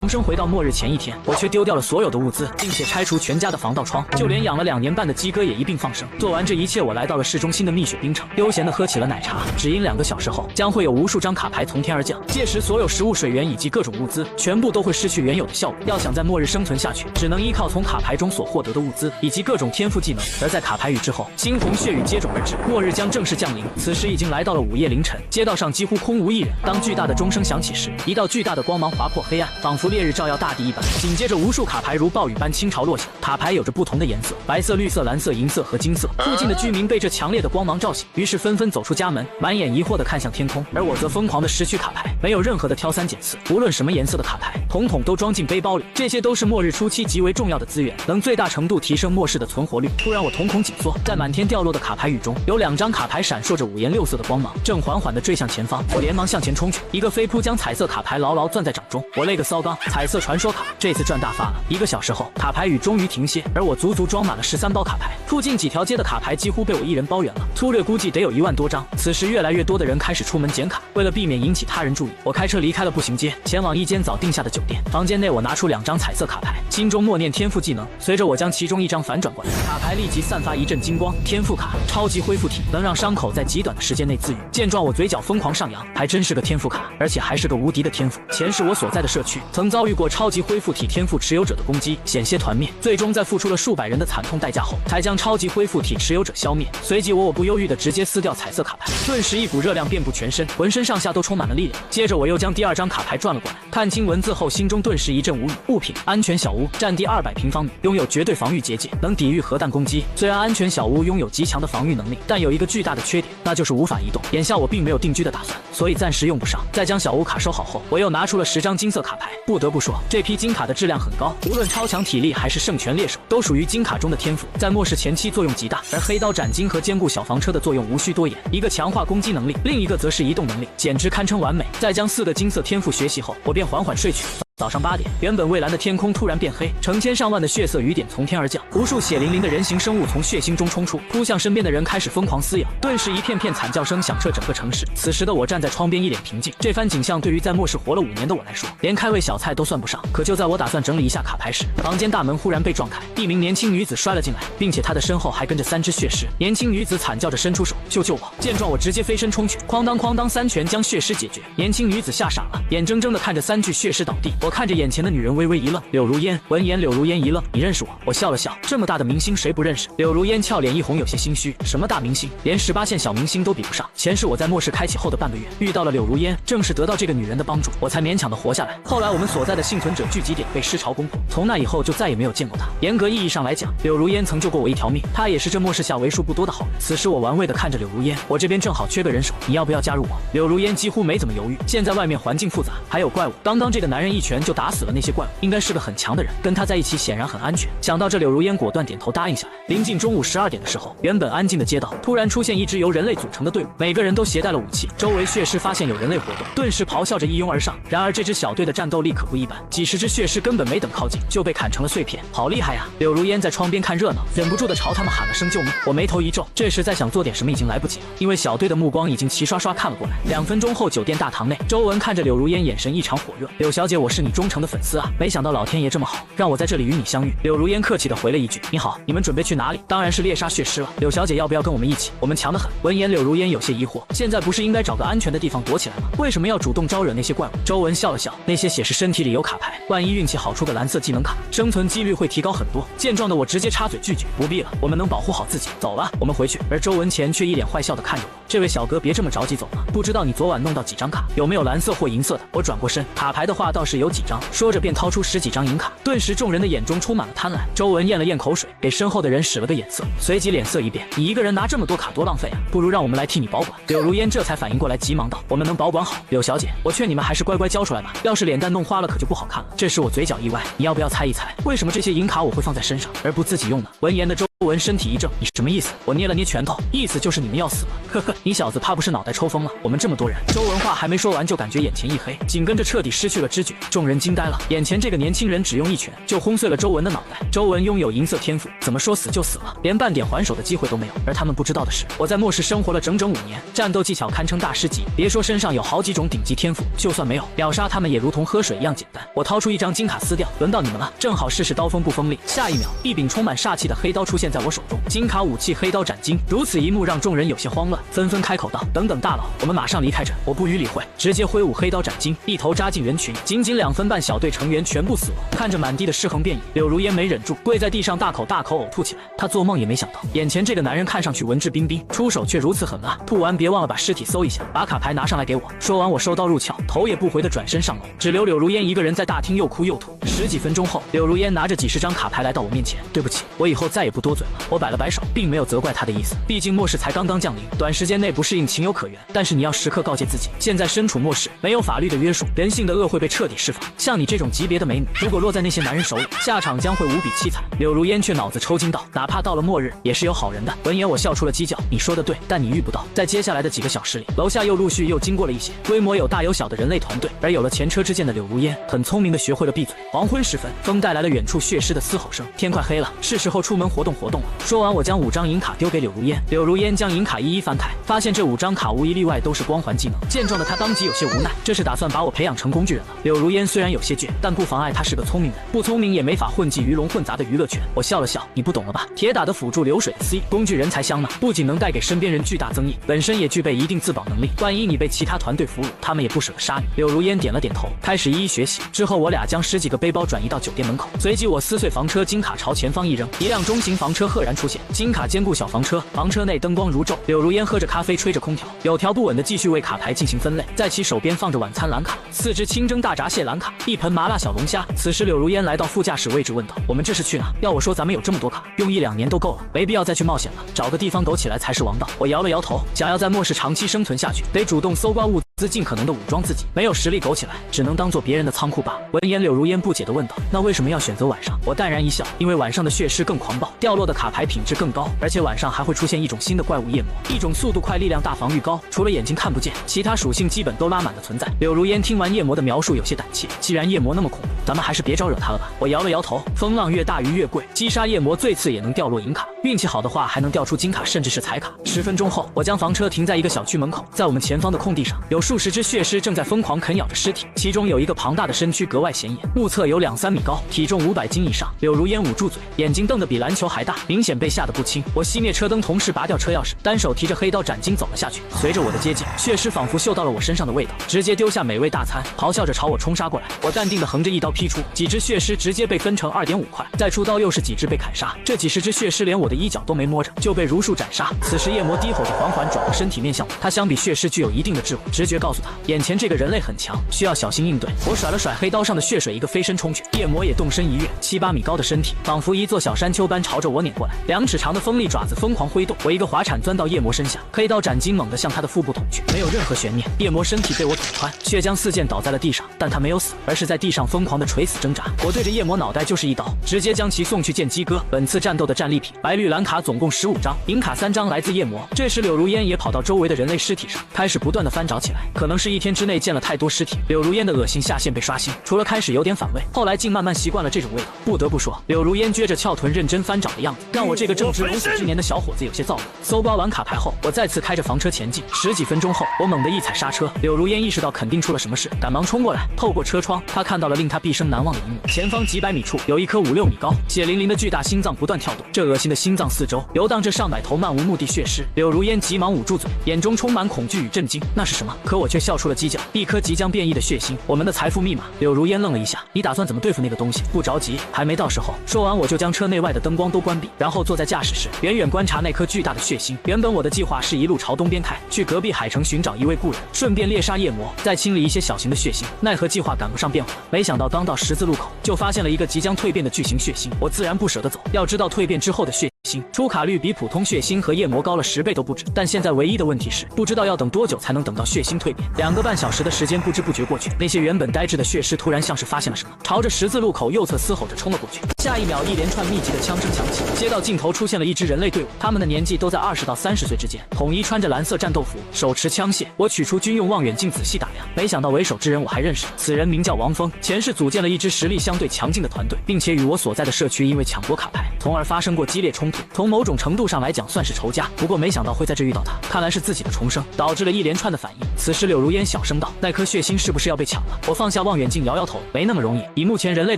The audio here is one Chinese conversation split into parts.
重生回到末日前一天，我却丢掉了所有的物资，并且拆除全家的防盗窗，就连养了2年半的鸡哥也一并放生。做完这一切，我来到了市中心的蜜雪冰城，悠闲地喝起了奶茶。只因2个小时后，将会有无数张卡牌从天而降，届时所有食物、水源以及各种物资，全部都会失去原有的效果。要想在末日生存下去，只能依靠从卡牌中所获得的物资以及各种天赋技能。而在卡牌雨之后，猩红血雨接踵而至，末日将正式降临。此时已经来到了午夜凌晨，街道上几乎空无一人。当巨大的钟声响起时，一道巨大的光芒划破黑暗，仿佛烈日照耀大地一般。紧接着，无数卡牌如暴雨般倾巢落下，卡牌有着不同的颜色，白色、绿色、蓝色、银色和金色。附近的居民被这强烈的光芒照醒，于是纷纷走出家门，满眼疑惑地看向天空。而我则疯狂地拾取卡牌，没有任何的挑三拣四，无论什么颜色的卡牌，统统都装进背包里。这些都是末日初期极为重要的资源，能最大程度提升末世的存活率。突然，我瞳孔紧缩，在满天掉落的卡牌雨中，有2张卡牌闪烁着5颜6色的光芒，正缓缓地坠向前方。我连忙向前冲去，一个飞扑将彩色卡牌牢牢攥在掌中。我勒个骚刚，彩色传说卡，这次赚大发了！1个小时后，卡牌雨终于停歇，而我足足装满了13包卡牌。附近几条街的卡牌几乎被我一人包圆了，粗略估计得有1万多张。此时，越来越多的人开始出门捡卡。为了避免引起他人注意，我开车离开了步行街，前往一间早定下的酒店。房间内，我拿出2张彩色卡牌，心中默念天赋技能。随着我将其中1张反转过来，卡牌立即散发一阵金光。天赋卡，超级恢复体，能让伤口在极短的时间内自愈。见状，我嘴角疯狂上扬，还真是个天赋卡，而且还是个无敌的天赋。前世我所在的社区曾遭遇过超级恢复体天赋持有者的攻击，险些团灭。最终在付出了数百人的惨痛代价后，才将超级恢复体持有者消灭。随即我不忧郁的直接撕掉彩色卡牌，顿时一股热量遍布全身，浑身上下都充满了力量。接着我又将第2张卡牌转了过来，看清文字后，心中顿时一阵无语。物品：安全小屋，占地200平方米，拥有绝对防御结界，能抵御核弹攻击。虽然安全小屋拥有极强的防御能力，但有一个巨大的缺点，那就是无法移动。眼下我并没有定居的打算，所以暂时用不上。在将小屋卡收好后，我又拿出了10张金色卡牌。不得不说，这批金卡的质量很高，无论超强体力还是圣拳猎手，都属于金卡中的天赋，在末世前期作用极大。而黑刀斩金和坚固小房车的作用无需多言，一个强化攻击能力，另一个则是移动能力，简直堪称完美。在将4个金色天赋学习后，我便缓缓睡去。早上8点，原本蔚蓝的天空突然变黑，成千上万的血色雨点从天而降，无数血淋淋的人形生物从血腥中冲出，扑向身边的人开始疯狂撕咬，顿时一片片惨叫声响彻整个城市。此时的我站在窗边，一脸平静。这番景象对于在末世活了5年的我来说，连开胃小菜都算不上。可就在我打算整理一下卡牌时，房间大门忽然被撞开，一名年轻女子摔了进来，并且她的身后还跟着3只血尸。年轻女子惨叫着伸出手，救救我！见状，我直接飞身冲去，哐当哐当3拳将血尸解决。年轻女子吓傻了，眼睁睁地看着3具血尸倒地。我看着眼前的女人微微一愣，柳如烟。闻言，柳如烟一愣，你认识我？我笑了笑，这么大的明星谁不认识？柳如烟俏脸一红，有些心虚，什么大明星，连18线小明星都比不上。前世我在末世开启后的半个月，遇到了柳如烟，正是得到这个女人的帮助，我才勉强的活下来。后来我们所在的幸存者聚集点被尸潮攻破，从那以后就再也没有见过她。严格意义上来讲，柳如烟曾救过我一条命，她也是这末世下为数不多的好人。此时我玩味的看着柳如烟，我这边正好缺个人手，你要不要加入我？柳如烟几乎没怎么犹豫，现在外面环境复杂，还有怪物，刚刚这个男人一拳就打死了那些怪物，应该是个很强的人，跟他在一起显然很安全。想到这，柳如烟果断点头答应下来。临近中午12点的时候，原本安静的街道突然出现一支由人类组成的队伍，每个人都携带了武器。周围血尸发现有人类活动，顿时咆哮着一拥而上。然而这支小队的战斗力可不一般，几十只血尸根本没等靠近，就被砍成了碎片。好厉害呀！柳如烟在窗边看热闹，忍不住的朝他们喊了声救命。我眉头一皱，这时再想做点什么已经来不及了，因为小队的目光已经齐刷刷看了过来。2分钟后，酒店大堂内，周文看着柳如烟，眼神异常火热。柳小姐，我是你忠诚的粉丝啊，没想到老天爷这么好，让我在这里与你相遇。柳如烟客气的回了一句：“你好，你们准备去哪里？”当然是猎杀血尸了。柳小姐要不要跟我们一起？我们强得很。闻言，柳如烟有些疑惑，现在不是应该找个安全的地方躲起来吗？为什么要主动招惹那些怪物？周文笑了笑，那些血尸身体里有卡牌，万一运气好出个蓝色技能卡，生存几率会提高很多。见状的我直接插嘴拒绝：“不必了，我们能保护好自己。走了，我们回去。”而周文前却一脸坏笑的看着我：“这位小哥别这么着急走了，不知道你昨晚弄到几张卡？有没有蓝色或银色的？”我转过身，卡牌的话倒是有几张，说着便掏出10几张银卡。顿时众人的眼中充满了贪婪。周文咽了咽口水，给身后的人使了个眼色，随即脸色一变：“你一个人拿这么多卡多浪费啊，不如让我们来替你保管。”柳如烟这才反应过来，急忙道：“我们能保管好。柳小姐，我劝你们还是乖乖交出来吧，要是脸蛋弄花了可就不好看了。”这时我嘴角一歪，你要不要猜一猜，为什么这些银卡我会放在身上而不自己用呢？闻言的周文身体一怔，你什么意思？我捏了捏拳头，意思就是你们要死了。呵呵，你小子怕不是脑袋抽风了？我们这么多人。周文话还没说完，就感觉眼前一黑，紧跟着彻底失去了知觉。众人惊呆了，眼前这个年轻人只用一拳就轰碎了周文的脑袋。周文拥有银色天赋，怎么说死就死了，连半点还手的机会都没有。而他们不知道的是，我在末世生活了整整5年，战斗技巧堪称大师级。别说身上有好几种顶级天赋，就算没有，秒杀他们也如同喝水一样简单。我掏出一张金卡撕掉，轮到你们了，正好试试刀锋不锋利。下一秒，一柄充满煞气的黑刀出现在我手中，金卡武器黑刀斩金。如此一幕让众人有些慌乱，纷纷开口道：“等等大佬，我们马上离开这！”我不予理会，直接挥舞黑刀斩金，一头扎进人群。仅仅2分半，小队成员全部死亡。看着满地的尸横遍野，柳如烟没忍住，跪在地上大口呕吐起来。他做梦也没想到，眼前这个男人看上去文质彬彬，出手却如此狠辣。吐完别忘了把尸体搜一下，把卡牌拿上来给我。说完，我收刀入鞘，头也不回的转身上楼，只留柳如烟一个人在大厅又哭又吐。10几分钟后，柳如烟拿着几十张卡牌来到我面前。对不起，我以后再也不多嘴了。我摆了摆手，并没有责怪他的意思，毕竟末世才刚刚降临，短时间内不适应情有可原。但是你要时刻告诫自己，现在身处末世，没有法律的约束，人性的恶会被彻底释放。像你这种级别的美女，如果落在那些男人手里，下场将会无比凄惨。柳如烟却脑子抽筋道：“哪怕到了末日，也是有好人的。”闻言，我笑出了鸡叫。你说的对，但你遇不到。在接下来的几个小时里，楼下陆续经过了一些规模有大有小的人类团队，而有了前车之鉴的柳如烟，很聪明的学会了闭嘴。黄昏时分，风带来了远处血尸的嘶吼声。天快黑了，是时候出门活动了。说完，我将5张银卡丢给柳如烟。柳如烟将银卡一一翻开，发现这5张卡无一例外都是光环技能。见状的他当即有些无奈，这是打算把我培养成工具人了。柳如烟虽然有些倔，但不妨碍他是个聪明人，不聪明也没法混迹鱼龙混杂的娱乐圈。我笑了笑，你不懂了吧？铁打的辅助，流水的 C， 工具人才香呢。不仅能带给身边人巨大增益，本身也具备一定自保能力。万一你被其他团队俘虏，他们也不舍得杀你。柳如烟点了点头，开始一一学习。之后我俩将10几个背包转移到酒店门口，随即我撕碎房车，金卡朝前方一扔，一辆中型房车赫然出现，金卡兼顾小房车，房车内灯光如昼。柳如烟喝着咖啡，吹着空调，有条不紊地继续为卡牌进行分类。在其手边放着晚餐蓝卡，4只清蒸大闸蟹蓝卡，一盆麻辣小龙虾。此时柳如烟来到副驾驶位置，问道：“我们这是去哪？”要我说，咱们有这么多卡，用1-2年都够了，没必要再去冒险了，找个地方苟起来才是王道。我摇了摇头，想要在末世长期生存下去，得主动搜刮物资，尽可能的武装自己，没有实力苟起来，只能当做别人的仓库罢了。闻言，柳如烟不解地问道：“那为什么要选择晚上？”我淡然一笑，因为晚上的血尸更狂暴，掉落的卡牌品质更高，而且晚上还会出现一种新的怪物夜魔，一种速度快、力量大、防御高，除了眼睛看不见，其他属性基本都拉满的存在。柳如烟听完夜魔的描述，有些胆怯。既然夜魔那么恐怖，咱们还是别招惹他了吧。我摇了摇头，风浪越大鱼越贵，击杀夜魔最次也能掉落银卡，运气好的话还能掉出金卡，甚至是彩卡。10分钟后，我将房车停在一个小区门口，在我们前方的空地上，有数十只血尸正在疯狂啃咬着尸体，其中有一个庞大的身躯格外显眼，目测有2-3米高，体重500斤以上。柳如烟捂住嘴，眼睛瞪得比篮球还大，明显被吓得不轻。我熄灭车灯，同时拔掉车钥匙，单手提着黑刀斩金走了下去。随着我的接近，血尸仿佛嗅到了我身上的味道，直接丢下美味大餐，咆哮着朝我冲杀过来。我淡定地横着一刀劈出，几只血尸直接被分成2.5块，再出刀又是几只被砍杀。这几十只血尸连我的衣角都没摸着，就被如数斩杀。此时夜魔低吼着缓缓转过身体面向我，他相比血尸具有一定的智慧，直觉告诉他眼前这个人类很强，需要小心应对。我甩了甩黑刀上的血水，一个飞身冲去，夜魔也动身一跃，7-8米高的身体仿佛一座小山丘般朝着我碾过来，2尺长的锋利爪子疯狂挥动，我一个滑铲钻到夜魔身下，黑刀斩金猛地向他的腹部捅去，没有任何悬念，夜魔身体被我捅穿，血浆四溅倒在了地上，但他没有死，而是在地上疯狂的垂死挣扎。我对着夜魔脑袋就是一刀，直接将其送去见鸡哥。本次战斗的战利品白绿蓝卡总共15张，银卡3张来自夜魔。这时柳如烟也跑到周围的人类尸体上，开始不断的翻找起来。可能是1天之内见了太多尸体，柳如烟的恶心下限被刷新，除了开始有点反胃，后来竟慢慢习惯了这种味道。不得不说，柳如烟撅着翘臀认真翻找的样子，让我这个正值龙死之年的小伙子有些躁动。搜刮完卡牌后，我再次开着房车前进。10几分钟后，我猛地一踩刹车，柳如烟意识到肯定出了什么事，赶忙冲过来，透过车窗，他看到了令他毕生难忘的一幕：前方几百米处有一颗5-6米高、血淋淋的巨大心脏不断跳动，这恶心的心脏四周游荡着上百头漫无目的血尸。柳如烟急忙捂住嘴，眼中充满恐惧与震惊。那是什么？可我却笑出了犄角，一颗即将变异的血心，我们的财富密码。柳如烟愣了一下，你打算怎么对付那个东西？不着急，还没到时候。说完，我就将车内外的灯光都关闭，然后坐在驾驶室，远远观察那颗巨大的血心。原本我的计划是一路朝东边开，去隔壁海城寻找一位故人，顺便猎杀夜魔，再清理一些小型的血腥。奈何计划赶不上变化，没想到刚到十字路口，就发现了一个即将蜕变的巨型血腥。我自然不舍得走，要知道蜕变之后的血星出卡率比普通血星和夜魔高了10倍都不止，但现在唯一的问题是，不知道要等多久才能等到血星蜕变。2个半小时的时间不知不觉过去，那些原本呆滞的血尸突然像是发现了什么，朝着十字路口右侧嘶吼着冲了过去。下一秒，一连串密集的枪声响起，街道尽头出现了一支人类队伍，他们的年纪都在20到30岁之间，统一穿着蓝色战斗服，手持枪械。我取出军用望远镜仔细打量，没想到为首之人我还认识，此人名叫王峰，前世组建了一支实力相对强劲的团队，并且与我所在的社区因为抢夺卡牌，从而发生过激烈冲突。从某种程度上来讲算是仇家，不过没想到会在这遇到他，看来是自己的重生，导致了一连串的反应。此时柳如烟小声道：“那颗血星是不是要被抢了？”我放下望远镜摇摇头，没那么容易，以目前人类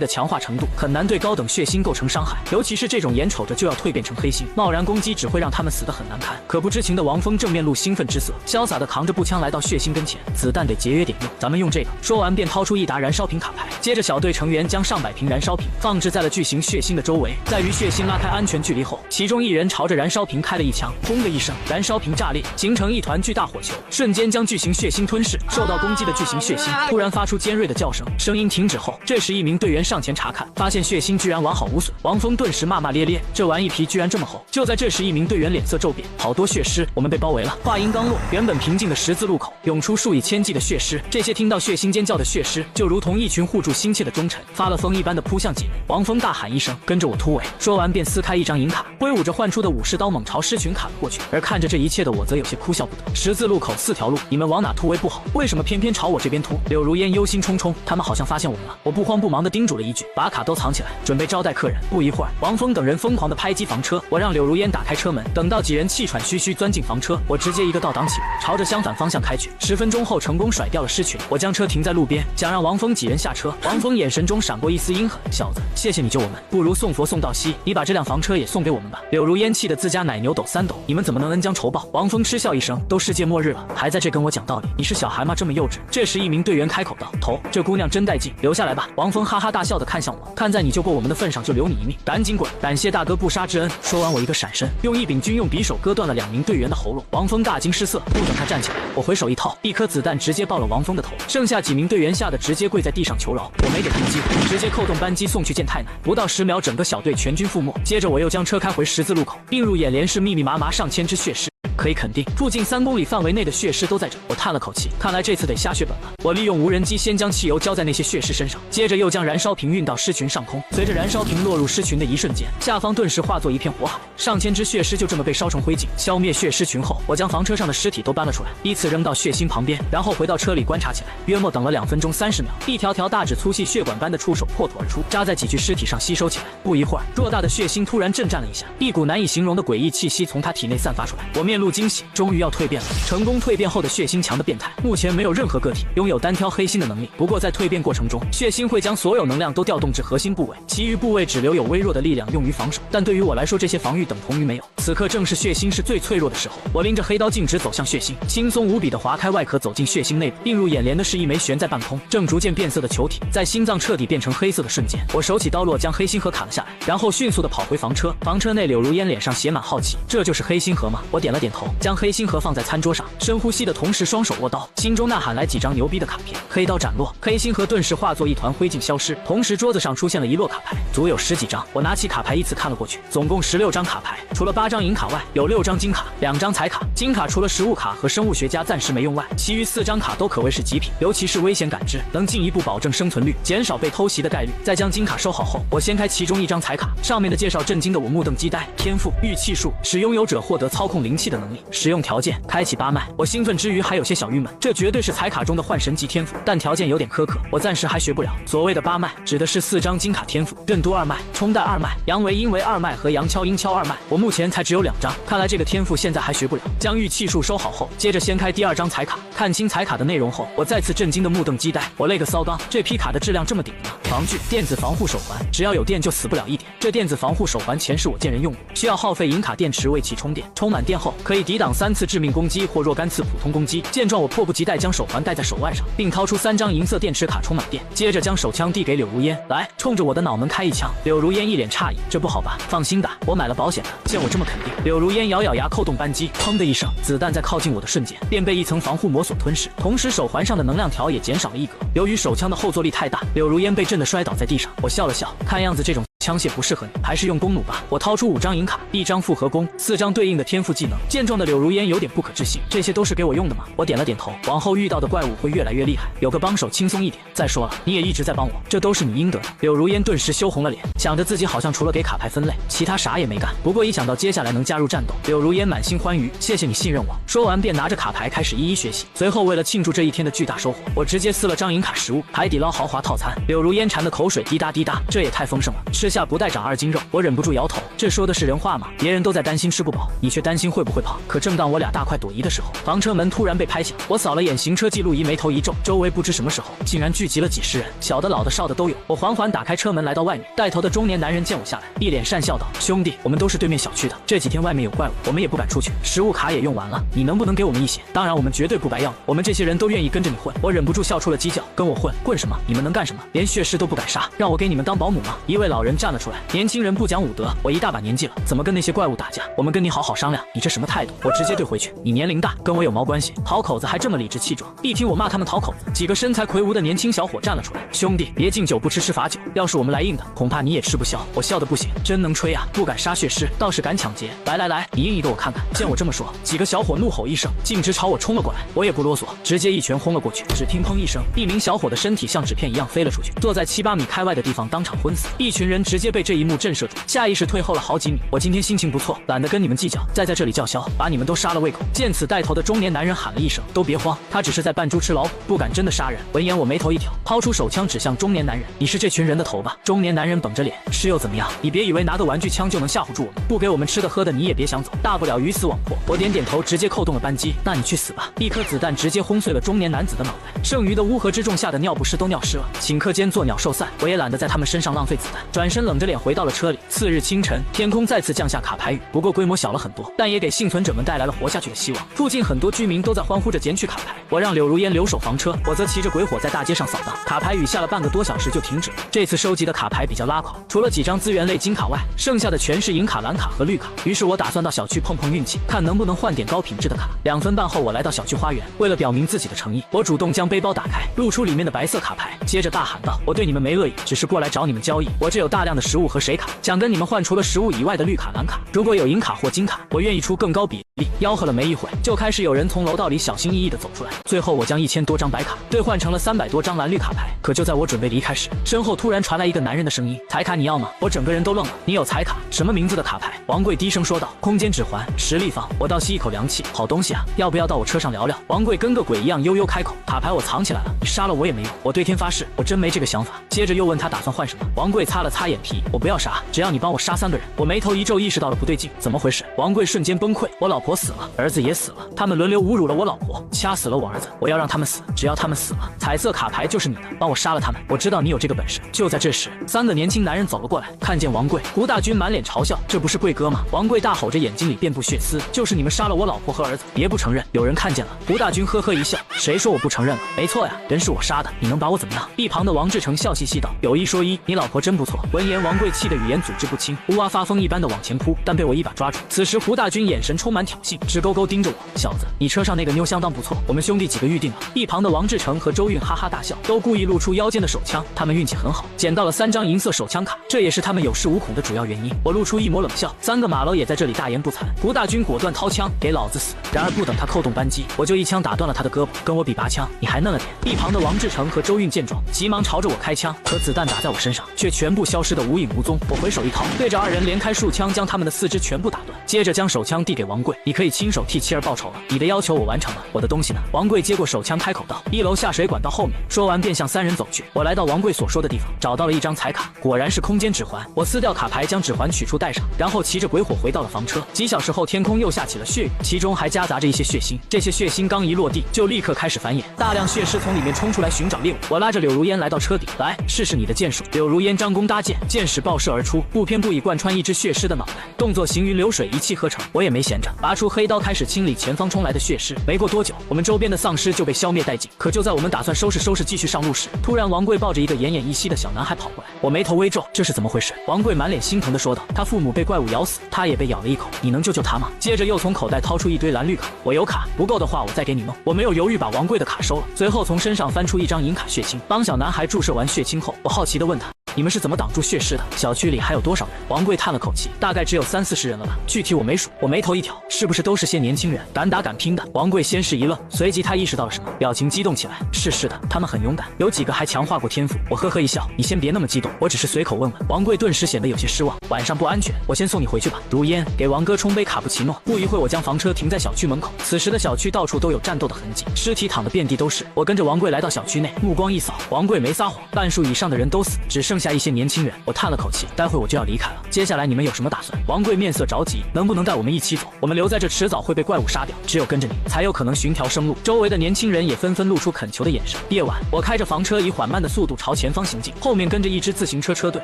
的强化程度，很难对高等血星构成伤害，尤其是这种眼瞅着就要蜕变成黑星，贸然攻击只会让他们死得很难看。可不知情的王峰正面露兴奋之色，潇洒地扛着步枪来到血星跟前，子弹得节约点用，咱们用这个。说完便掏出一沓燃烧瓶卡牌，接着小队成员将上百瓶燃烧瓶放置在了巨型血星的周围，在与血星拉开安全距离后，其中一人朝着燃烧瓶开了一枪，轰的一声，燃烧瓶炸裂，形成一团巨大火球，瞬间将巨型血星吞噬。受到攻击的巨型血星突然发出尖锐的叫声，声音停止后，这时一名队员上前查看，发现血星居然完好无损。王峰顿时骂骂咧咧，这玩意皮居然这么厚。就在这时，一名队员脸色骤变，好多血尸，我们被包围了。话音刚落，原本平静的十字路口涌出数以千计的血尸，这些听到血星尖叫的血尸就如同一群护住心切的忠臣，发了疯一般的扑向几人。王峰大喊一声，跟着我突围，说完便撕开一张银卡，挥舞着换出的武士刀猛朝狮群砍了过去。而看着这一切的我则有些哭笑不得。十字路口4条路，你们往哪突围不好，为什么偏偏朝我这边突？柳如烟忧心忡忡，他们好像发现我们了。我不慌不忙地叮嘱了一句，把卡都藏起来，准备招待客人。不一会儿，王峰等人疯狂地拍击房车，我让柳如烟打开车门，等到几人气喘吁吁钻进房车，我直接一个倒档起步，朝着相反方向开去。10分钟后成功甩掉了狮群，我将车停在路边，想让王峰几人下车。王峰眼神中闪过一丝阴狠，小子，谢谢你救我们，不如送佛送到西，你把这辆房车也送给我们吧。柳如烟气得自家奶牛抖3抖，你们怎么能恩将仇报？王峰嗤笑一声，都世界末日了，还在这跟我讲道理，你是小孩吗？这么幼稚。这时一名队员开口道，头，这姑娘真带劲，留下来吧。王峰哈哈大笑地看向我，看在你救过我们的份上，就留你一命，赶紧滚，感谢大哥不杀之恩。说完我一个闪身，用一柄军用匕首割断了2名队员的喉咙。王峰大惊失色，不等他站起来，我回手一套，一颗子弹直接爆了王峰的头，剩下几名队员吓得直接跪在地上求饶，我没给他们机会，直接扣动扳机送去见太奶。不到10秒，整个小队全军覆没。接着我又将车开回十字路口，映入眼帘是密密麻麻上千只血尸。可以肯定，附近3公里范围内的血尸都在这。我叹了口气，看来这次得下血本了。我利用无人机先将汽油浇在那些血尸身上，接着又将燃烧瓶运到狮群上空。随着燃烧瓶落入狮群的一瞬间，下方顿时化作一片火海，上千只血尸就这么被烧成灰烬。消灭血尸群后，我将房车上的尸体都搬了出来，依次扔到血星旁边，然后回到车里观察起来。约莫等了2分钟30秒，一条条大指粗细血管般的触手破土而出，扎在几具尸体上吸收起来。不一会儿，偌大的血星突然震颤了一下，一股难以形容的诡异气息从他体内散发出来。我面露惊喜，终于要蜕变了。成功蜕变后的血星强的变态，目前没有任何个体拥有单挑黑星的能力。不过在蜕变过程中，血星会将所有能量都调动至核心部位，其余部位只留有微弱的力量用于防守。但对于我来说，这些防御等同于没有。此刻正是血星是最脆弱的时候，我拎着黑刀径直走向血星，轻松无比地划开外壳，走进血星内部。映入眼帘的是一枚悬在半空、正逐渐变色的球体。在心脏彻底变成黑色的瞬间，我手起刀落，将黑星核砍了下来，然后迅速地跑回房车。房车内，柳如烟脸上写满好奇，这就是黑星核吗？我点了点头，将黑星核放在餐桌上，深呼吸的同时，双手握刀，心中呐喊来几张牛逼的卡片。黑刀斩落，黑星核顿时化作一团灰烬消失，同时桌子上出现了一摞卡牌，足有10几张。我拿起卡牌依次看了过去，总共16张卡牌，除了8张银卡外，有6张金卡，2张彩卡。金卡除了食物卡和生物学家暂时没用外，其余4张卡都可谓是极品，尤其是危险感知，能进一步保证生存率，减少被偷袭的概率。在将金卡收好后，我掀开其中一张彩卡，上面的介绍震惊的我目瞪鸡呆。天赋玉气术，使拥有者获得操控灵气的能力，使用条件开启8脉。我兴奋之余还有些小郁闷，这绝对是彩卡中的幻神级天赋，但条件有点苛刻，我暂时还学不了。所谓的8脉指的是4张金卡天赋，任督2脉、冲带2脉、阳维阴维2脉和阳敲阴敲2脉，我目前才只有2张，看来这个天赋现在还学不了。将玉气术收好后，接着掀开第2张彩卡，看清彩卡的内容后，我再次震惊的目瞪鸡呆。我勒个骚刚，这批卡的质量这么顶吗？防具电子防护手环，只要有电就死不了一点。这电子防护手环前世我见人用过，需要耗费银卡电池为其充电，充满电后可以抵挡3次致命攻击或若干次普通攻击。见状，我迫不及待将手环戴在手腕上，并掏出3张银色电池卡充满电，接着将手枪递给柳如烟，来，冲着我的脑门开一枪。柳如烟一脸诧异，这不好吧？放心打，我买了保险的。见我这么肯定，柳如烟咬咬牙，扣动扳机，砰的一声，子弹在靠近我的瞬间便被一层防护膜所吞噬，同时手环上的能量条也减少了1格。由于手枪的后坐力太大，柳如烟被震得摔倒在地上。我笑了笑，看样子这种枪械不适合你，还是用弓弩吧。我掏出5张银卡，1张复合弓，4张对应的天赋技能。见状的柳如烟有点不可置信，这些都是给我用的吗？我点了点头，往后遇到的怪物会越来越厉害，有个帮手轻松一点。再说了，你也一直在帮我，这都是你应得的。柳如烟顿时羞红了脸，想着自己好像除了给卡牌分类，其他啥也没干。不过一想到接下来能加入战斗，柳如烟满心欢愉，谢谢你信任我。说完便拿着卡牌开始一一学习。随后为了庆祝这一天的巨大收获，我直接撕了张银卡食物，海底捞豪华套餐。柳如烟馋的口水滴答滴答，这也太丰盛了，吃下不带长2斤肉。我忍不住摇头，这说的是人话吗？别人都在担心吃不饱，你却担心会不会胖。可正当我俩大快朵颐的时候，房车门突然被拍响。我扫了眼行车记录仪，眉头一皱，周围不知什么时候竟然聚集了几十人，小的、老的、少的都有。我缓缓打开车门，来到外面。带头的中年男人见我下来，一脸讪笑道：“兄弟，我们都是对面小区的，这几天外面有怪物，我们也不敢出去，食物卡也用完了，你能不能给我们一些？当然，我们绝对不白要，我们这些人都愿意跟着你混。”我忍不住笑出了鸡叫：“跟我混？混什么？你们能干什么？连血尸都不敢杀，让我给你们当保姆吗？”一位老人站了出来：“年轻人不讲武德，我一大把年纪了，怎么跟那些怪物打架？我们跟你好好商量，你这什么态度？”我直接对回去：“你年龄大，跟我有毛关系？讨口子还这么理直气壮。”一听我骂他们讨口子，几个身材魁梧的年轻小伙站了出来：“兄弟，别敬酒不吃吃罚酒，要是我们来硬的，恐怕你也吃不消。”我笑得不行，真能吹啊！不敢杀血尸，倒是敢抢劫。来来来，你硬一个我看看。见我这么说，几个小伙怒吼一声，径直朝我冲了过来。我也不啰嗦，直接一拳轰了过去。只听砰一声，一名小伙的身体像纸片一样飞了出去，坐在7、8米开外的地方当场昏死。一群人直接被这一幕震慑住，下意识退后了好几米。我今天心情不错，懒得跟你们计较，再在这里叫嚣，把你们都杀了喂狗。见此，带头的中年男人喊了一声：“都别慌，他只是在扮猪吃老虎，不敢真的杀人。”闻言我眉头一挑，抛出手枪指向中年男人：“你是这群人的头吧？”中年男人绷着脸：“是又怎么样？你别以为拿个玩具枪就能吓唬住我们，不给我们吃的喝的你也别想走，大不了鱼死网破。”我点点头，直接扣动了扳机：“那你去死吧！”一颗子弹直接轰碎了中年男子的脑袋，剩余的乌合之众吓得尿不湿都尿湿了，顷刻间作鸟兽散。我也懒得在他们身上浪费子弹，转身冷着脸回到了车里。次日清晨，天空再次降下卡牌雨，不过规模小了很多，但也给幸存者们带来了活下去的希望。附近很多居民都在欢呼着捡取卡牌，我让柳如烟留守房车，我则骑着鬼火在大街上扫荡。卡牌雨下了半个多小时就停止了。这次收集的卡牌比较拉垮，除了几张资源类金卡外，剩下的全是银卡、蓝卡和绿卡。于是我打算到小区碰碰运气，看能不能换点高品质的卡。2分半后，我来到小区花园，为了表明自己的诚意，我主动将背包打开，露出里面的白色卡牌，接着大喊道：“我对你们没恶意，只是过来找你们交易。我这有大量的食物和水卡，想跟你们换除了食物以外的绿卡、蓝卡。如果有银卡或金卡，我愿意出更高比例。”吆喝了没一会，就开始有人从楼道里小心翼翼地走出来。最后我将1000多张白卡兑换成了300多张蓝绿卡牌。可就在我准备离开时，身后突然传来一个男人的声音：“彩卡你要吗？”我整个人都愣了。“你有彩卡？什么名字的卡牌？”王贵低声说道：“空间指环，实力方。”我倒吸一口凉气，好东西啊，要不要到我车上聊聊？王贵跟个鬼一样悠悠开口：“卡牌我藏起来了，你杀了我也没用。”我对天发誓，我真没这个想法。接着又问他打算换什么。王贵擦了擦眼皮：“我不要杀，只要你帮我杀3个人。”我眉头一皱，意识到了不对劲，怎么回事？王贵瞬间崩溃：“我老婆死了，儿子也死了，他们轮流侮辱了我老婆，掐死了我儿子，我要让他们死，只要他们死了，彩色卡牌就是你的，帮我杀了他们，我知道你有这个本事。”就在这时，3个年轻男人走了过来，看见王贵，胡大军满脸嘲笑：“这不是贵哥吗？”王贵大吼着，眼睛里遍布血丝：“就是你们杀了我老婆和儿子，别不承认，有人看见了。”胡大军呵呵一笑：“谁说我不承认了？没错呀，人是我杀的，你能把我怎么样？”一旁的王志成笑嘻嘻道：“有一说一，你老婆真不错。”闻言，王贵气得语言组织不清，乌鸦发疯一般的往前扑，但被我一把抓住。此时胡大军眼神充满挑衅，直勾勾盯着我：“小子，你车上那个妞相当不错，我们兄弟几个预定了。”一旁的王志成和周韵哈哈大笑，都故意露出腰间的手枪，他们运气很好，捡到了3张银色手枪卡，这也是他们有恃无恐的主要原因。我露出一抹冷笑，3个马楼也在这里大言不惭。胡大军果断掏枪：“给老子死！”然而不等他扣动扳机，我就一枪打断了他的胳膊：“跟我比拔枪，你还嫩了点。”一旁的王志成和周韵见状，急忙朝着我开枪，可子弹打在我身上，却全部消失得无影无踪。我回手一掏，对着2人连开数枪，将他们的4肢全部打断，接着将手枪递给王贵：“你可以亲手替妻儿报仇了，你的要求我完成了，我的东西呢？”王贵接过手枪，开口道：“1楼下水管道后面。”说完便向3人走去。我来到王贵所说的地方，找到了一张彩卡，果然是空间指环。我撕掉卡牌，将指环取出戴上，然后骑着鬼火回到了房车。几小时后，天空又下起了血雨，其中还夹杂着一些血腥。这些血腥刚一落地，就立刻开始繁衍，大量血尸从里面冲出来寻找猎物。我拉着柳如烟来到车底：“来，试试你的剑术。”柳如烟张弓搭箭，箭矢爆射而出，不偏不倚贯穿一只血尸的脑袋，动作行云流水，一气呵成。我也没闲着，拔出黑刀开始清理前方冲来的血尸。没过多久，我们周边的丧尸就被消灭殆尽。可就在我们打算收拾收拾继续上路时，突然王贵抱着一个奄奄一息的小男孩跑过来。我眉头微皱，这是怎么回事？王贵满脸心疼地说道：“他父母被怪物咬死，他也被咬了一口，你能救救他吗？”接着又从口袋掏出一堆蓝绿卡：“我有卡，不够的话我再给你弄。”我没有犹豫，把王贵的卡收了，随后从身上翻出一张银卡血清。帮小男孩注射完血清后，我好奇地问他：“你们是怎么挡住血尸的？小区里还有多少人？王贵叹了口气，大概只有30-40人了吧，具体我没数。我眉头一挑，是不是都是些年轻人，敢打敢拼的？王贵先是一愣，随即他意识到了什么，表情激动起来。是的，他们很勇敢，有几个还强化过天赋。我呵呵一笑，你先别那么激动，我只是随口问问。王贵顿时显得有些失望。晚上不安全，我先送你回去吧。如烟，给王哥冲杯卡布奇诺。不一会，我将房车停在小区门口。此时的小区到处都有战斗的痕迹，尸体躺得遍地都是。我跟着王贵来到小区内，目光一扫，王贵没撒谎，半数以上的人都死，只剩下一些年轻人。我叹了口气，待会我就要离开了，接下来你们有什么打算？王贵面色着急，能不能带我们一起走？我们留在这迟早会被怪物杀掉，只有跟着你才有可能寻条生路。周围的年轻人也纷纷露出恳求的眼神。夜晚，我开着房车以缓慢的速度朝前方行进，后面跟着一支自行车车队，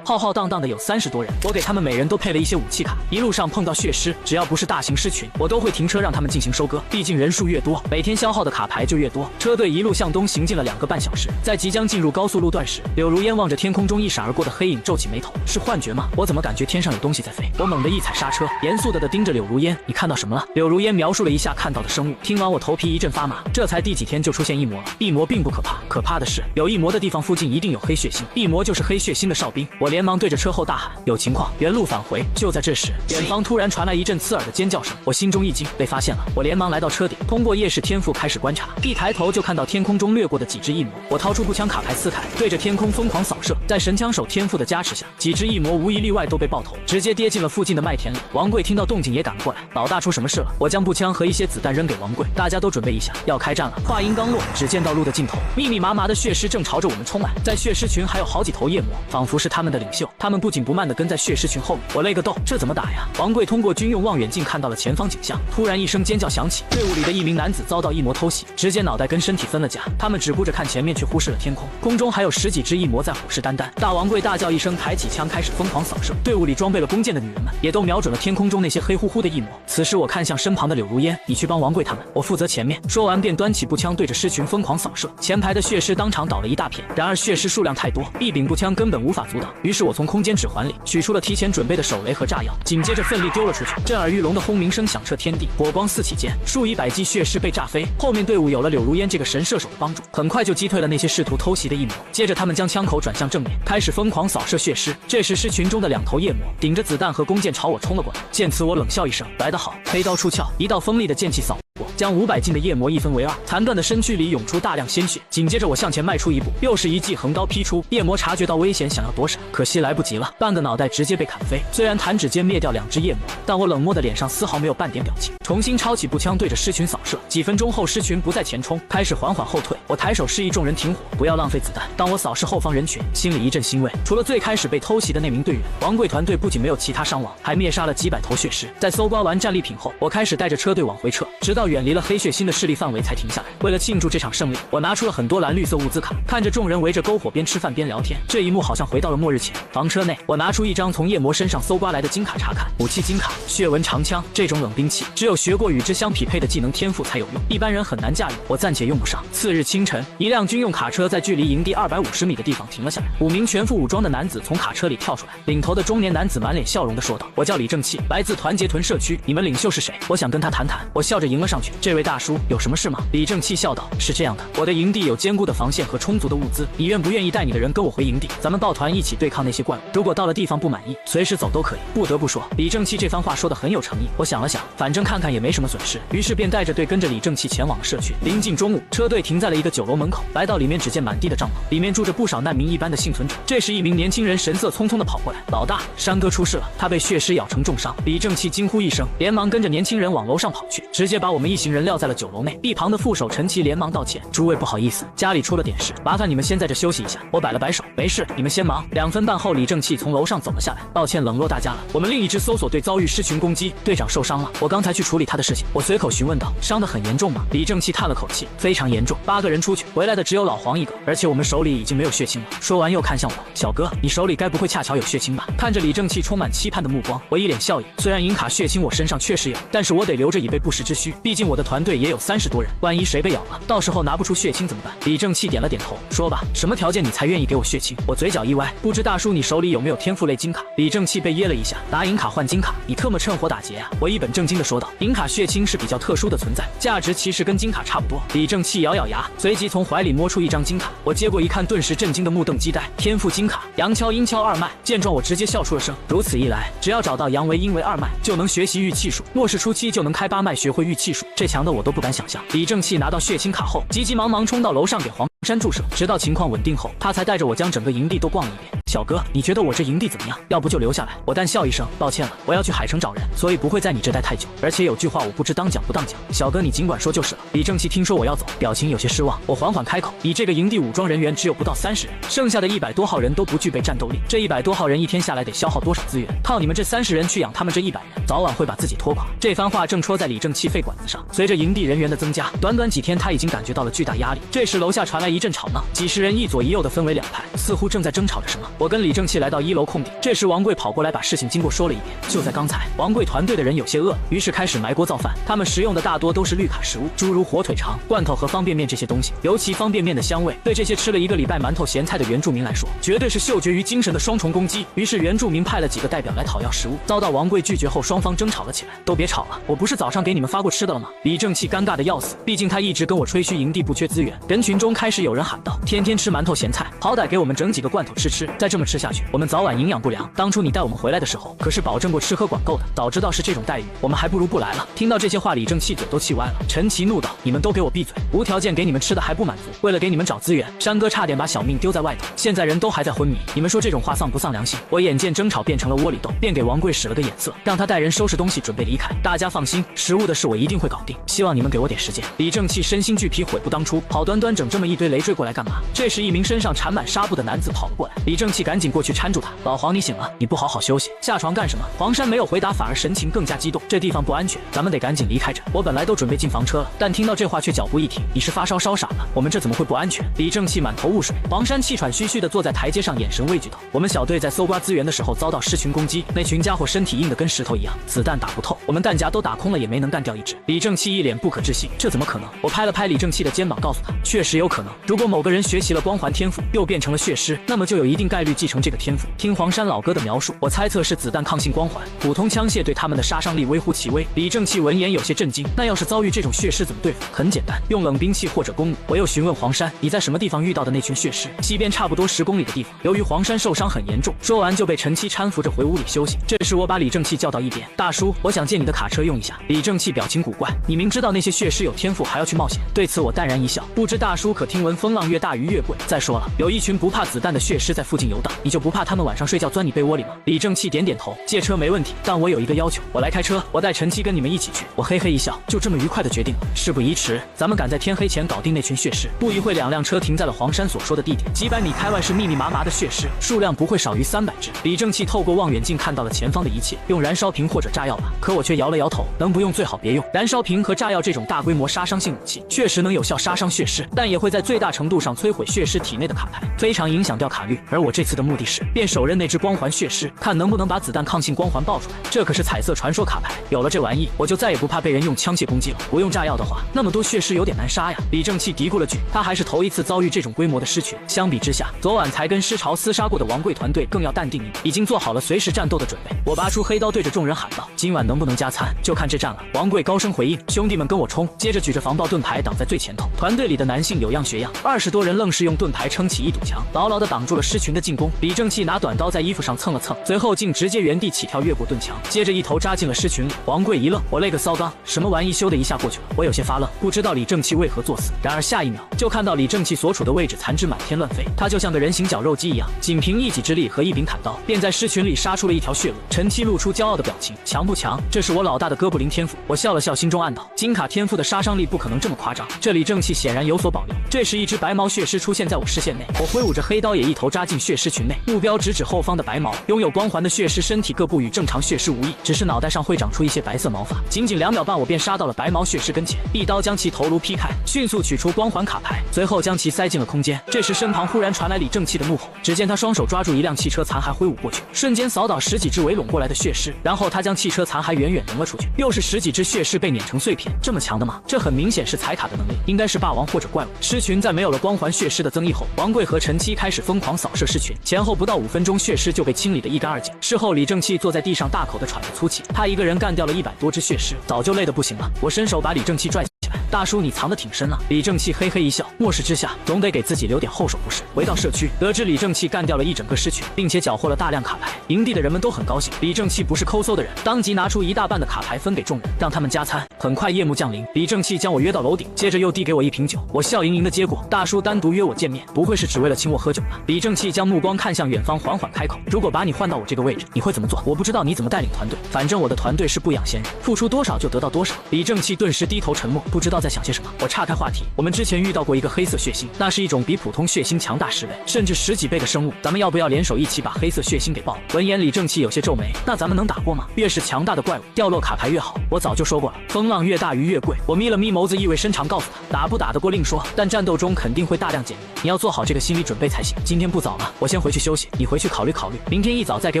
浩浩荡荡的有30多人。我给他们每人都配了一些武器卡，一路上碰到血尸，只要不是大型尸群，我都会停车让他们进行收割。毕竟人数越多，每天消耗的卡牌就越多。车队一路向东行进了2个半小时，在即将进入高速路段时，柳如烟望着天空中一闪而过的黑影，皱起眉头，是幻觉吗？我怎么感觉天上有东西在飞？我猛地一踩刹车，严肃地盯着柳如烟，你看到什么了？柳如烟描述了一下看到的生物，听完我头皮一阵发麻。这才第几天就出现异魔了？异魔并不可怕，可怕的是有异魔的地方附近一定有黑血腥，异魔就是黑血腥的哨兵。我连忙对着车后大喊，有情况，原路返回。就在这时，远方突然传来一阵刺耳的尖叫声，我心中一惊，被发现了。我连忙来到车顶，通过夜视天赋开始观察，一抬头就看到天空中掠过的几只异魔。我掏出步枪卡牌撕开，对着天空疯狂扫射，在神枪手天赋的加持下，几只异魔无一例外都被爆头，直接跌进了附近的麦田里。王贵听到动静也赶过来，老大出什么事了？我将步枪和一些子弹扔给王贵，大家都准备一下，要开战了。话音刚落，只见道路的尽头，密密麻麻的血尸正朝着我们冲来，在血尸群还有好几头夜魔，仿佛是他们的领袖。他们不紧不慢地跟在血尸群后面。我勒个豆，这怎么打呀？王贵通过军用望远镜看到了前方景象，突然一声尖叫响起，队伍里的一名男子遭到异魔偷袭，直接脑袋跟身体分了家。他们只顾着看前面，却忽视了天空，空中还有10几只异魔在虎视眈眈。大王贵大叫一声，抬起枪开始疯狂扫射。队伍里装备了弓箭的女人们也都瞄准了天空中那些黑乎乎的异魔。此时我看向身旁的柳如烟，你去帮王贵他们，我负责前面。说完便端起步枪对着尸群疯狂扫射，前排的血尸当场倒了一大片。然而血尸数量太多，一柄步枪根本无法阻挡。于是我从空间指环里取出了提前准备的手雷和炸药，紧接着奋力丢了出去。震耳欲聋的轰鸣声响彻天地，火光四起间，数以百计血尸被炸飞。后面队伍有了柳如烟这个神射手的帮助，很快就击退了那些试图偷袭的异魔。接着他们将枪口转向正面，开始疯狂扫射血尸。这时尸群中的2头夜魔顶着子弹和弓箭朝我冲了过来。见此我冷笑一声，来得好，黑刀出鞘，一道锋利的剑气扫过，将500斤的夜魔一分为2，残断的身躯里涌出大量鲜血。紧接着我向前迈出一步，又是一记横刀劈出。夜魔察觉到危险，想要躲闪，可惜来不及了，半个脑袋直接被砍飞。虽然弹指间灭掉2只夜魔，但我冷漠的脸上丝毫没有半点表情，重新抄起步枪对着尸群扫射。几分钟后，尸群不再前冲，开始缓缓后退。我抬手示意众人停火，不要浪费子弹。当我扫视后方人群，心里一阵欣慰，除了最开始被偷袭的那名队员，王贵团队不仅没有其他伤亡，还灭杀了几百头血尸。在搜刮完战利品后，我开始带着车队往回撤，直到远离了黑血腥的势力范围才停下来。为了庆祝这场胜利，我拿出了很多蓝绿色物资卡，看着众人围着篝火边吃饭边聊天，这一幕好像回到了末日前。房车内，我拿出一张从夜魔身上搜刮来的金卡查看，武器金卡，血纹长枪，这种冷兵器只有学过与之相匹配的技能天赋才有用，一般人很难驾驭，我暂且用不上。次日清晨，一辆军用卡车在距离营地250米的地方停了下来，5名全副武装的男子从卡车里跳出来，领头的中年男子满脸笑容地说道：“我叫李正气，来自团结屯社区，你们领袖是谁？我想跟他谈谈。”我笑着迎了上去：“这位大叔，有什么事吗？”李正气笑道：“是这样的，我的营地有坚固的防线和充足的物资，你愿不愿意带你的人跟我回营地？咱们抱团一起对抗那些怪物。如果到了地方不满意，随时走都可以。”不得不说，李正气这番话说得很有诚意。我想了想，反正看看也没什么损失，于是便带着队跟着李正气前往了社区。临近中午，车队停在了一个酒楼门口，来到里面，只见满地的帐篷，里面住着不少难民一般的幸存者。这时，一名年轻人神色匆匆地跑过来：“老大，山哥出事了，他被血尸咬成重伤。”李正气惊呼一声，连忙跟着年轻人往楼上跑去，直接把我们一行人撂在了酒楼内。一旁的副手陈奇连忙道歉：“诸位不好意思，家里出了点事，麻烦你们先在这休息一下。”我摆了摆手：“没事，你们先忙。”2分半后，李正气从楼上走了下来：“抱歉冷落大家了，我们另一支搜索队遭遇尸群攻击，队长受伤了，我刚才去处理他的事情。”我随口询问道：“伤得很严重吗？”李正气叹了口气：“非常严重，8个人出去，回来的只有老黄一个，而且我们手里已经没有血清了。”说完又看向我：“小哥，你手里该不会恰巧有血清吧？”看着李正气充满期盼的目光，我一脸笑意：“虽然银卡血清我身上确实有，但是我得留着以备不时之需，毕竟我我的团队也有30多人，万一谁被咬了，到时候拿不出血清怎么办？李正气点了点头，说吧，什么条件你才愿意给我血清？我嘴角一歪，不知大叔你手里有没有天赋类金卡？李正气被噎了一下，拿银卡换金卡，你特么趁火打劫啊！我一本正经的说道，银卡血清是比较特殊的存在，价值其实跟金卡差不多。李正气咬咬牙，随即从怀里摸出一张金卡，我接过一看，顿时震惊的目瞪鸡呆，天赋金卡，阳敲阴敲二脉。见状我直接笑出了声，如此一来，只要找到阳为阴为二脉，就能学习玉气术，末世初期就能开8脉学会玉气术，这强的我都不敢想象。李正气拿到血清卡后，急急忙忙冲到楼上给黄山注射，直到情况稳定后，他才带着我将整个营地都逛了一遍。小哥，你觉得我这营地怎么样？要不就留下来。我淡笑一声，抱歉了，我要去海城找人，所以不会在你这待太久。而且有句话我不知当讲不当讲，小哥你尽管说就是了。李正气听说我要走，表情有些失望。我缓缓开口，你这个营地武装人员只有不到30人，剩下的100多号人都不具备战斗力，这100多号人一天下来得消耗多少资源？靠你们这30人去养他们这100人，早晚会把自己拖垮。这番话正戳在李正气肺管子上。随着营地人员的增加，短短几天他已经感觉到了巨大压力。这时楼下传来一阵吵闹，几十人一左一右的分为2派，似乎正在争吵着什么。我跟李正气来到1楼空地，这时王贵跑过来把事情经过说了一遍。就在刚才，王贵团队的人有些饿了，于是开始埋锅造饭。他们食用的大多都是绿卡食物，诸如火腿肠、罐头和方便面这些东西。尤其方便面的香味，对这些吃了1个礼拜馒头咸菜的原住民来说，绝对是嗅觉与精神的双重攻击。于是原住民派了几个代表来讨要食物，遭到王贵拒绝后，双方争吵了起来。都别吵了，我不是早上给你们发过吃的了吗？李正气尴尬的要死，毕竟他一直跟我吹嘘营地不缺资源。人群中开始有人喊道：天天吃馒头咸菜，好歹给我们整几个罐头吃，再这么吃下去，我们早晚营养不良。当初你带我们回来的时候，可是保证过吃喝管够的，早知道是这种待遇，我们还不如不来了。听到这些话，李正气嘴都气歪了。陈奇怒道：你们都给我闭嘴，无条件给你们吃的还不满足，为了给你们找资源，山哥差点把小命丢在外头，现在人都还在昏迷，你们说这种话丧不丧良心？我眼见争吵变成了窝里斗，便给王贵使了个眼色，让他带人收拾东西准备离开。大家放心，食物的事我一定会搞定，希望你们给我点时间。李正气身心俱疲，悔不当初，好端端整这么一堆累赘过来干嘛？这时一名身上缠满纱布的男子跑了过来，李正气赶紧过去搀住他。老黄，你醒了，你不好好休息，下床干什么？黄山没有回答，反而神情更加激动。这地方不安全，咱们得赶紧离开这。我本来都准备进房车了，但听到这话却脚步一停。你是发烧烧傻了？我们这怎么会不安全？李正气满头雾水。黄山气喘吁吁地坐在台阶上，眼神畏惧道：我们小队在搜刮资源的时候遭到狮群攻击，那群家伙身体硬得跟石头一样，子弹打不透，我们弹夹都打空了也没能干掉一只。李正气一脸不可置信，这怎么可能？我拍了拍李正气的肩膀，告诉他，确实有可能。如果某个人学习了光环天赋，又变成了血狮，那么就有一定概率继承这个天赋。听黄山老哥的描述，我猜测是子弹抗性光环，普通枪械对他们的杀伤力微乎其微。李正气闻言有些震惊，那要是遭遇这种血狮怎么对付？很简单，用冷兵器或者弓弩。我又询问黄山，你在什么地方遇到的那群血狮？西边差不多10公里的地方。由于黄山受伤很严重，说完就被陈七搀扶着回屋里休息。这时我把李正气叫到一边，大叔，我想借你的卡车用一下。李正气表情古怪，你明知道那些血狮有天赋还要去冒险？对此我淡然一笑，不知大叔可听闻风浪越大鱼越贵？再说了，有一群不怕子弹的血狮在附近游荡，你就不怕他们晚上睡觉钻你被窝里吗？李正气点点头，借车没问题，但我有一个要求，我来开车，我带陈七跟你们一起去。我嘿嘿一笑，就这么愉快的决定了。事不宜迟，咱们赶在天黑前搞定那群血狮。不一会，2辆车停在了黄山所说的地点，几百米开外是密密麻麻的血狮，数量不会少于300只。李正气透过望远镜看到了前方的一切，用燃烧瓶或者炸药吧，可我却摇了摇头，能不用最好别用。燃烧瓶和炸药这种大规模杀伤性武器确实能有效杀伤血狮，但也会在最大程度上摧毁血狮体内的卡牌，非常影响掉卡率。而我这次的目的是变手刃那只光环血狮，看能不能把子弹抗性光环爆出来。这可是彩色传说卡牌，有了这玩意，我就再也不怕被人用枪械攻击了。不用炸药的话，那么多血狮有点难杀呀。李正气嘀咕了句，他还是头一次遭遇这种规模的狮群。相比之下，昨晚才跟狮巢厮杀过的王贵团队更要淡定一点，已经做好了随时战斗的准备。我拔出黑刀，对着众人喊道：今晚能不能加餐，就看这战了。王贵高声回应：兄弟们跟我冲！接着举着防爆盾牌挡在最前头。团队里的男性有样学样，20多人愣是用盾牌撑起一堵墙，牢牢地挡住了狮群的进攻。李正气拿短刀在衣服上蹭了蹭，随后竟直接原地起跳越过盾墙，接着一头扎进了狮群里。王贵一愣，我勒个骚刚，什么玩意咻的一下过去了？我有些发愣，不知道李正气为何作死。然而下一秒就看到李正气所处的位置残肢满天乱飞，他就像个人形绞肉机一样，仅凭一己之力和一柄砍刀，便在狮群里杀出了一条血路。陈七露出骄傲的表情，强不强？这是我老大的哥布林天赋。我笑了笑，心中暗道，金卡天赋的杀伤力不可能这么夸张。这李正气显然有所保留。这时一只白毛血狮出现在我视线内，我挥舞着黑刀也一头扎进血狮尸群内，目标直指后方的白毛。拥有光环的血尸身体各部与正常血尸无异，只是脑袋上会长出一些白色毛发。仅仅2秒半，我便杀到了白毛血尸跟前，一刀将其头颅劈开，迅速取出光环卡牌，随后将其塞进了空间。这时身旁忽然传来李正气的怒吼，只见他双手抓住一辆汽车残骸挥舞过去，瞬间扫倒10几只围拢过来的血尸，然后他将汽车残骸远远扔了出去，又是10几只血尸被碾成碎片。这么强的吗？这很明显是彩塔的能力，应该是霸王或者怪物。尸群在没有了光环血尸的增益后，王贵和陈七开始疯狂扫射尸群，前后不到5分钟，血尸就被清理得一干二净。事后李正气坐在地上大口的喘着粗气，他一个人干掉了100多只血尸，早就累得不行了。我伸手把李正气拽起来，大叔你藏得挺深啊。李正气嘿嘿一笑，末世之下总得给自己留点后手不是。回到社区，得知李正气干掉了一整个尸群，并且缴获了大量卡牌，营地的人们都很高兴。李正气不是抠搜的人，当即拿出1大半的卡牌分给众人，让他们加餐。很快夜幕降临，李正气将我约到楼顶，接着又递给我1瓶酒，我笑盈盈的接过。大叔单独约我见面，不会是只为了请我喝酒吧？李正气将目光看向远方，缓缓开口，如果把你换到我这个位置，你会怎么做？我不知道你怎么带领团队，反正我的团队是不养闲人，付出多少就得到多少。李正气顿时低头沉默，不知道在想些什么。我岔开话题，我们之前遇到过一个黑色血腥，那是一种比普通血腥强大10倍甚至10几倍的生物，咱们要不要联手一起把黑色血腥给爆了？闻言李正气有些皱眉，那咱们能打过吗？越是强大的怪物，掉落卡牌越好。我早就说过了，风浪越大鱼越贵。我眯了眯眸子，意味深长告诉他，打不打得过另说，但战斗中肯定会大量减员，你要做好这个心理准备才行。今天不早了，我先回去休息，你回去考虑考虑，明天一早再给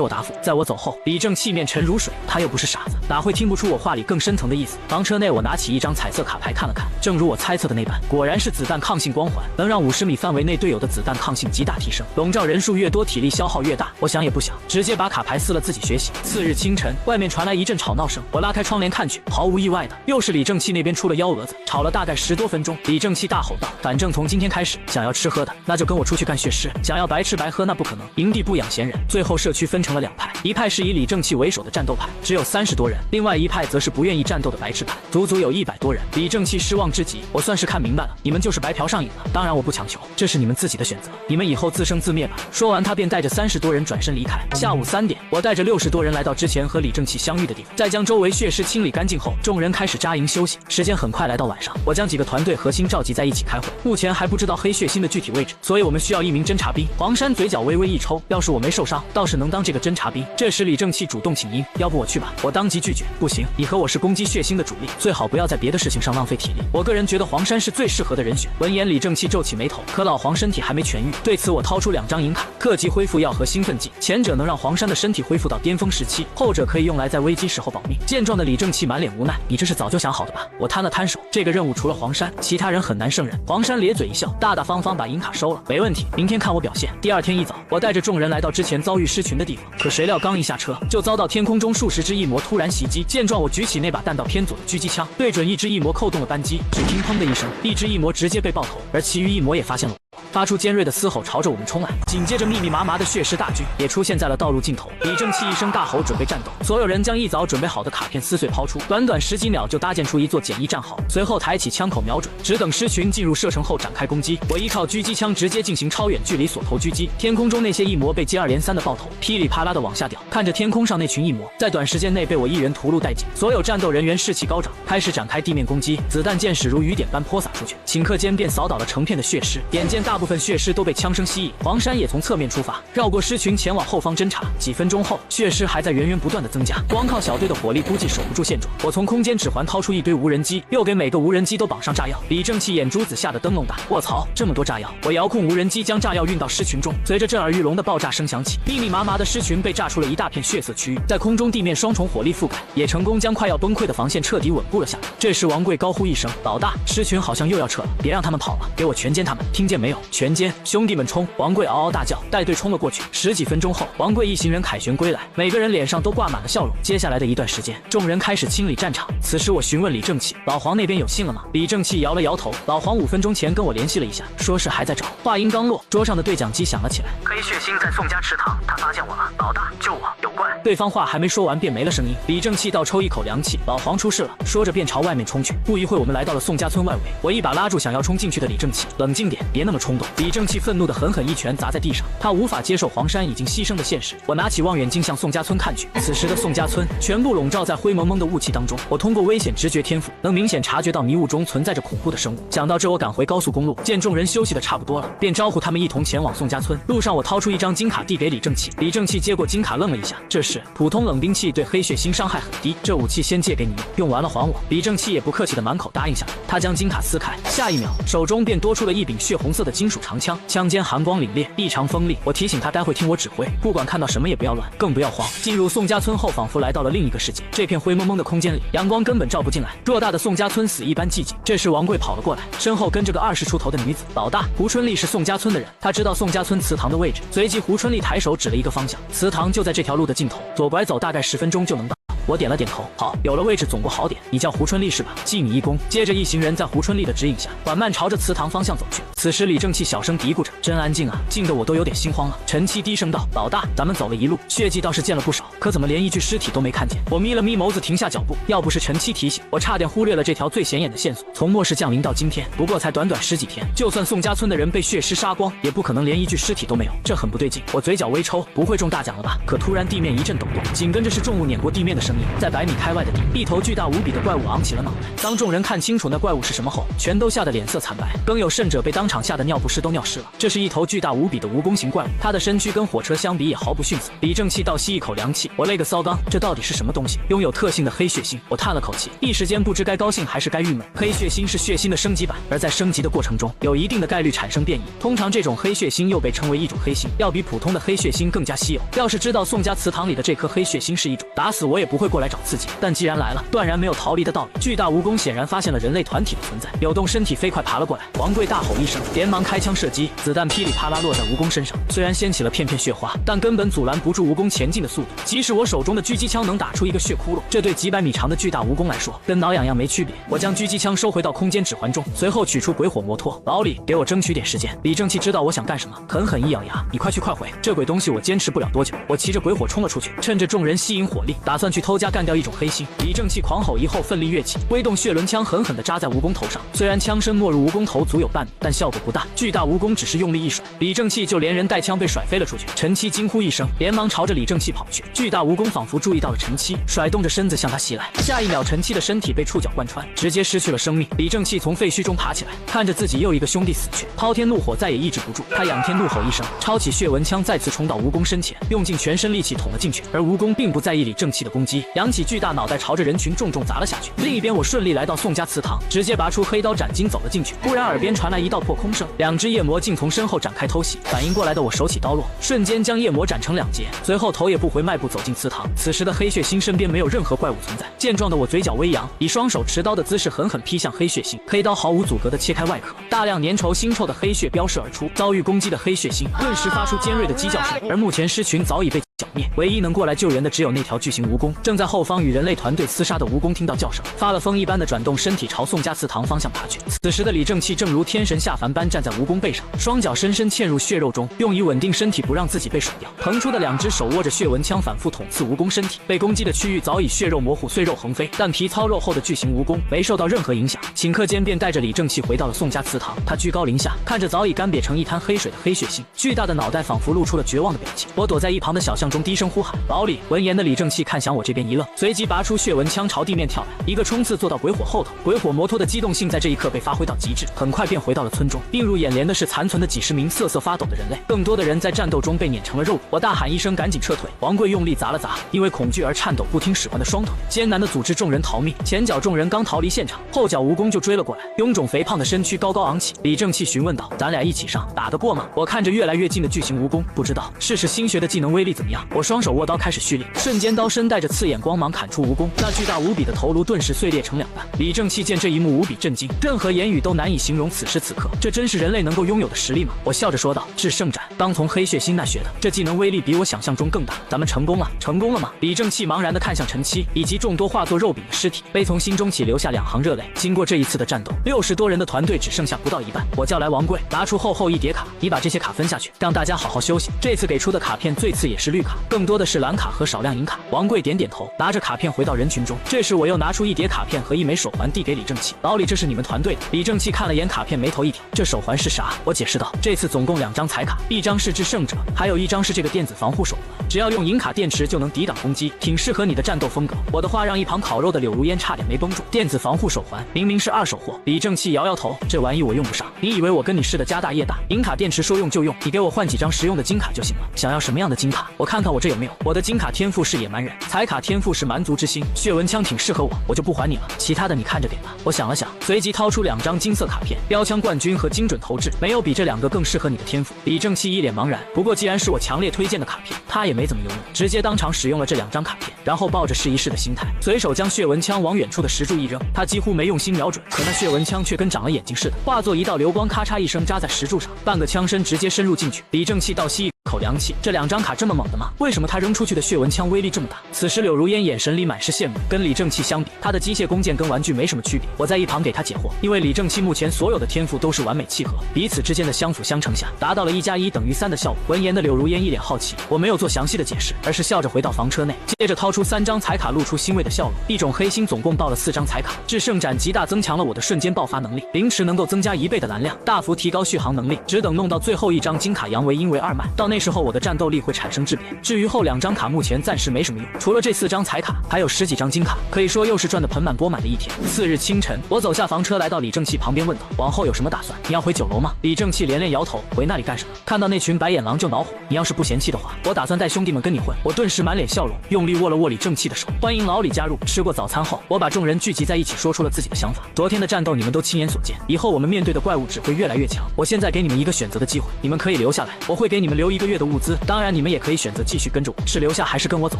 我答复。在我走后，李正气面沉如水，他又不是傻子，哪会听不出我话里更深层的意思？房车内，我拿起一张彩色卡牌看了看，正如我猜测的那般，果然是子弹抗性光环，能让50米范围内队友的子弹抗性极大提升，笼罩人数越多，体力消耗越大。我想也不想，直接把卡牌撕了自己学习。次日清晨，外面传来一阵吵闹声，我拉开窗帘看去，毫无意外的，又是李正气那边出了幺蛾子，吵了大概10多分钟。李正气大吼道：“反正从今天开始，想要吃喝的，那就跟我出去干血尸；想要白吃白喝，那不可能。营地不养闲人。”最后社区分成了2派，一派是以李正气为首的战斗派，只有30多人；另外一派则是不愿意战斗的白痴派，足足有100多人。李正气失望至极，我算是看明白了，你们就是白嫖上瘾了。当然我不强求，这是你们自己的选择，你们以后自生自灭吧。说完，他便带着30多人转身离开。下午3点，我带着60多人来到之前和李正气相遇的地方，在将周围血尸清理干净后，众人开始扎营休息。时间很快来到晚上，我将几个团队核心召集在一起开会。目前还不知道黑血腥的具体位置，所以我们需要1名侦察兵。黄山嘴角微微一抽，要是我没受伤，倒是能当这个侦察兵。这时李正气主动请缨，要不我去吧？我当即拒绝，不行，你和我是攻击血腥的主力，最好不要在别的事情上浪费体力。我个人觉得黄山是最适合的人选。闻言，李正气皱起眉头，可老黄身体还没痊愈，对此我掏出2张银卡，克级恢复药和兴奋剂，前者能让黄山的身体恢复到巅峰时期，后者可以用来在危机时候保命。见状的李正气满脸无奈，你这是早就想好的吧？我摊了摊手，这个任务除了黄山，其他人很难胜任。黄山咧嘴一笑，大大方方把银卡收了，没问题，明天看我表现。第二天一早，我带着众人来到之前遭遇尸群的地方，可谁料刚一下车，就遭到天空中数十只异魔突然袭击。见状，我举起那把弹道偏左的狙击枪，对准一只异魔扣动了扳机，只听砰的一声，一只异魔直接被爆头，而其余异魔也发现了我，发出尖锐的嘶吼，朝着我们冲来。紧接着，密密麻麻的血尸大军也出现在了道路尽头。李正气一声大吼，准备战斗。所有人将一早准备好的卡片撕碎抛出，短短10几秒就搭建出一座简易战壕。随后抬起枪口瞄准，只等尸群进入射程后展开攻击。我依靠狙击枪直接进行超远距离锁头狙击。天空中那些异魔被接二连三的爆头，噼里啪啦的往下掉。看着天空上那群异魔，在短时间内被我一人屠戮殆尽。所有战斗人员士气高涨，开始展开地面攻击。子弹箭矢如雨点般泼洒出去，顷刻间便扫倒了成片的血尸。眼见大部分血尸都被枪声吸引，黄山也从侧面出发，绕过尸群前往后方侦查。几分钟后，血尸还在源源不断的增加，光靠小队的火力估计守不住现状。我从空间指环掏出一堆无人机，又给每个无人机都绑上炸药。李正气眼珠子吓得灯笼大，卧槽，这么多炸药！我遥控无人机将炸药运到尸群中，随着震耳欲聋的爆炸声响起，密密麻麻的尸群被炸出了一大片血色区域，在空中地面双重火力覆盖，也成功将快要崩溃的防线彻底稳固了下来。这时王贵高呼一声：“老大，尸群好像又要撤了，别让他们跑了，给我全歼他们，听见没有？全歼！兄弟们冲！”王贵嗷嗷大叫，带队冲了过去。10几分钟后，王贵一行人凯旋归来，每个人脸上都挂满了笑容。接下来的一段时间，众人开始清理战场。此时我询问李正气：“老黄那边有信了吗？”李正气摇了摇头：“老黄5分钟前跟我联系了一下，说是还在找。”话音刚落，桌上的对讲机响了起来：“黑血腥在宋家池塘，他发现我了，老大救我，有怪。”对方话还没说完便没了声音。李正气倒抽一口凉气，老黄出事了，说着便朝外面冲去。不一会我们来到了宋家村外围，我一把拉住想要冲进去的李正气，冷静点，别那么冲动。李正气愤怒的狠狠一拳砸在地上，他无法接受黄山已经牺牲的现实。我拿起望远镜向宋家村看去，此时的宋家村全部笼罩在灰蒙蒙的雾气当中。我通过危险直觉天赋，能明显察觉到迷雾中存在着恐怖的生物。想到这，我赶回高速公路，见众人休息的差不多了，便招呼他们一同前往宋家村。路上我掏出一张金卡递给李正气，李正气接过金卡愣了一下，这是普通冷兵器，对黑血腥伤害很低，这武器先借给你用，用完了还我。李正气也不客气的满口答应下来。他将金卡撕开，下一秒手中便多出了一柄血红色的金属长枪，枪尖寒光凛冽，异常锋利。我提醒他待会听我指挥，不管看到什么也不要乱，更不要慌。进入宋家村后，仿佛来到了另一个世界。这片灰蒙蒙的空间里，阳光根本照不进来，偌大的宋家村死一般寂静。这时王贵跑了过来，身后跟着个20出头的女子。老大，胡春丽是宋家村的人，他知道宋家村祠堂的位置。随即胡春丽抬手指了一个方向，祠堂就在这条路的尽头，左拐走大概10分钟就能到。我点了点头，好，有了位置总归好点。你叫胡春丽是吧？记你一功。接着一行人在胡春丽的指引下，缓慢朝着祠堂方向走去。此时李正气小声嘀咕着：“真安静啊，静得我都有点心慌了。”陈七低声道：“老大，咱们走了一路，血迹倒是见了不少，可怎么连一具尸体都没看见？”我眯了眯眸子，停下脚步。要不是陈七提醒，我差点忽略了这条最显眼的线索。从末世降临到今天，不过才短短10几天，就算宋家村的人被血尸杀光，也不可能连一具尸体都没有，这很不对劲。我嘴角微抽，不会中大奖了吧？可突然地面一阵抖动，紧跟着是重物碾过地面的声音，在100米开外的地，一头巨大无比的怪物昂起了脑袋。当众人看清楚那怪物是什么后，全都吓得脸色惨白，更有甚者被当场吓得尿不湿都尿湿了。这是一头巨大无比的蜈蚣型怪物，它的身躯跟火车相比也毫不逊色。李正气倒吸一口凉气，我勒个骚刚，这到底是什么东西？拥有特性的黑血腥。我叹了口气，一时间不知该高兴还是该郁闷。黑血腥是血腥的升级版，而在升级的过程中，有一定的概率产生变异。通常这种黑血腥又被称为异种黑猩，要比普通的黑血腥更加稀有。要是知道宋家祠堂里的这颗黑血腥是一种，打死我也不会过来找刺激。但既然来了，断然没有逃离的道理。巨大蜈蚣显然发现了人类团体的存在，扭动身体飞快爬了过来。王贵大吼一声，连忙开枪射击，子弹噼里啪啦落在蜈蚣身上，虽然掀起了片片血花，但根本阻拦不住蜈蚣前进的速度。即使我手中的狙击枪能打出一个血窟窿，这对几百米长的巨大蜈蚣来说，跟挠痒痒没区别。我将狙击枪收回到空间指环中，随后取出鬼火摩托。老李，给我争取点时间。李正气知道我想干什么，狠狠一咬牙，你快去快回，这鬼东西我坚持不了多久。我骑着鬼火冲了出去，趁着众人吸引火力，打算去偷家干掉一种黑猩。李正气狂吼一后奋力跃起，挥动血轮枪狠狠地扎在蜈蚣头上。虽然枪身没入蜈蚣头足有半米，但效果不大。巨大蜈蚣只是用力一甩，李正气就连人带枪被甩飞了出去。陈七惊呼一声，连忙朝着李正气跑去。巨大蜈蚣仿佛注意到了陈七，甩动着身子向他袭来。下一秒，陈七的身体被触角贯穿，直接失去了生命。李正气从废墟中爬起来，看着自己又一个兄弟死去，滔天怒火再也抑制不住，他仰天怒吼一声，抄起血纹枪再次冲到蜈蚣身前，用尽全身力气捅了进去。而蜈蚣并不在意李正气的攻击，扬起巨大脑袋朝着人群重重砸了下去。另一边，我顺利来到宋家祠堂，直接拔出黑刀斩金走了进去。忽然耳边传来一道破空声，两只夜魔竟从身后展开偷袭。反应过来的我手起刀落，瞬间将夜魔斩成2截，随后头也不回迈步走进祠堂。此时的黑血腥身边没有任何怪物存在，见状的我嘴角微扬，以双手持刀的姿势狠狠劈向黑血腥。黑刀毫无阻隔地切开外壳，大量粘稠腥臭的黑血飙射而出。遭遇攻击的黑血腥顿时发出尖锐的鸡叫声，而目前狮群早已被剿灭，唯一能过来救援的只有那条巨型蜈蚣。正在后方与人类团队厮杀的蜈蚣听到叫声，发了疯一般的转动身体朝宋家祠堂方向爬去。此时的李正气正如天神下凡般站在蜈蚣背上，双脚深深嵌入血肉中，用以稳定身体不让自己被甩掉。腾出的2只手握着血纹枪反复捅刺蜈蚣身体，被攻击的区域早已血肉模糊，碎肉横飞，但皮糙肉厚的巨型蜈蚣没受到任何影响。顷刻间便带着李正气回到了宋家祠堂，他居高临下看着早已干瘪成一滩黑水的黑血腥，巨大的脑袋仿佛露出了绝望的表情。我躲在一旁的小巷中低声呼喊老李。闻言的李正气看向我这边一愣，随即拔出血纹枪朝地面跳来，一个冲刺做到鬼火后头。鬼火摩托的机动性在这一刻被发挥到极致，很快便回到了村中。映入眼帘的是残存的几十名瑟瑟发抖的人类，更多的人在战斗中被碾成了肉。我大喊一声赶紧撤退，王贵用力砸了砸因为恐惧而颤抖不听使唤的双腿，艰难地组织众人逃命。前脚众人刚逃离现场，后脚蜈蚣就追了过来，臃肿肥胖的身躯高高昂起。李正气询问道：咱俩一起上，打得过吗？我看着越来越近的巨型蜈蚣，不知道试试新学的技能威力怎么样。我双手握刀开始蓄力，瞬间刀身带着刺眼光芒砍出蜈蚣，那巨大无比的头颅顿时碎裂成2半。李正气见这一幕无比震惊，任何言语都难以形容此时此刻，这真是人类能够拥有的实力吗？我笑着说道：至圣斩，刚从黑血腥那学的，这技能威力比我想象中更大。咱们成功了，成功了吗？李正气茫然地看向陈七以及众多化作肉饼的尸体，悲从心中起，流下2行热泪。经过这一次的战斗，60多人的团队只剩下不到一半。我叫来王贵，拿出厚厚一叠卡，你把这些卡分下去，让大家好好休息。这次给出的卡片最次也是绿卡，卡，更多的是蓝卡和少量银卡。王贵点点头，拿着卡片回到人群中。这时我又拿出一叠卡片和一枚手环递给李正气。老李，这是你们团队的。李正气看了眼卡片，眉头一挑，这手环是啥？我解释道，这次总共2张彩卡，一张是制胜者，还有一张是这个电子防护手环，只要用银卡电池就能抵挡攻击，挺适合你的战斗风格。我的话让一旁烤肉的柳如烟差点没绷住。电子防护手环明明是2手货。李正气摇摇头，这玩意我用不上。你以为我跟你似的家大业大？银卡电池说用就用，你给我换几张实用的金卡就行了。想要什么样的金卡？我看看我这有没有。我的金卡天赋是野蛮人，彩卡天赋是蛮族之心，血纹枪挺适合我就不还你了，其他的你看着给吧。我想了想，随即掏出2张金色卡片，标枪冠军和精准投掷，没有比这2个更适合你的天赋。李正气一脸茫然，不过既然是我强烈推荐的卡片，他也没怎么犹豫，直接当场使用了这2张卡片，然后抱着试一试的心态，随手将血纹枪往远处的石柱一扔。他几乎没用心瞄准，可那血纹枪却跟长了眼睛似的，化作一道流光，咔嚓一声扎在石柱上，半个枪身直接深入进去。李正气倒吸一口凉气，这2张卡这么猛的吗？为什么他扔出去的血纹枪威力这么大？此时柳如烟眼神里满是羡慕，跟李正气相比，他的机械弓箭跟玩具没什么区别。我在一旁给他解惑，因为李正气目前所有的天赋都是完美契合，彼此之间的相辅相成下，达到了1+1等于3的效果。闻言的柳如烟一脸好奇，我没有做详细的解释，而是笑着回到房车内，接着掏出3张彩卡，露出欣慰的笑容。一种黑心总共到了4张彩卡，制胜斩极大增强了我的瞬间爆发能力，凌迟能够增加1倍的蓝量，大幅提高续航能力，只等弄到最后一张金卡阳为阴为2脉，到那时候我的战斗力会产生质变。至于后2张卡目前暂时没什么用，除了这4张彩卡，还有10几张金卡，可以说又是赚得盆满钵满的一天。次日清晨，我走下房车来到李正气旁边问道，往后有什么打算？你要回9楼吗？李正气连连摇头，回那里干什么？看到那群白眼狼就恼火，你要是不嫌弃的话，我打算带兄弟们跟你混。我顿时满脸笑容，用力握了握李正气的手，欢迎老李加入。吃过早餐后，我把众人聚集在一起，说出了自己的想法。昨天的战斗你们都亲眼所见，以后我们面对的怪物只会越来越强。我现在给你们一个选择的机会，你们可以留下来，我会给你们留1个月的物资，当然你们也可以选择继续跟着我，是留下还是跟我走？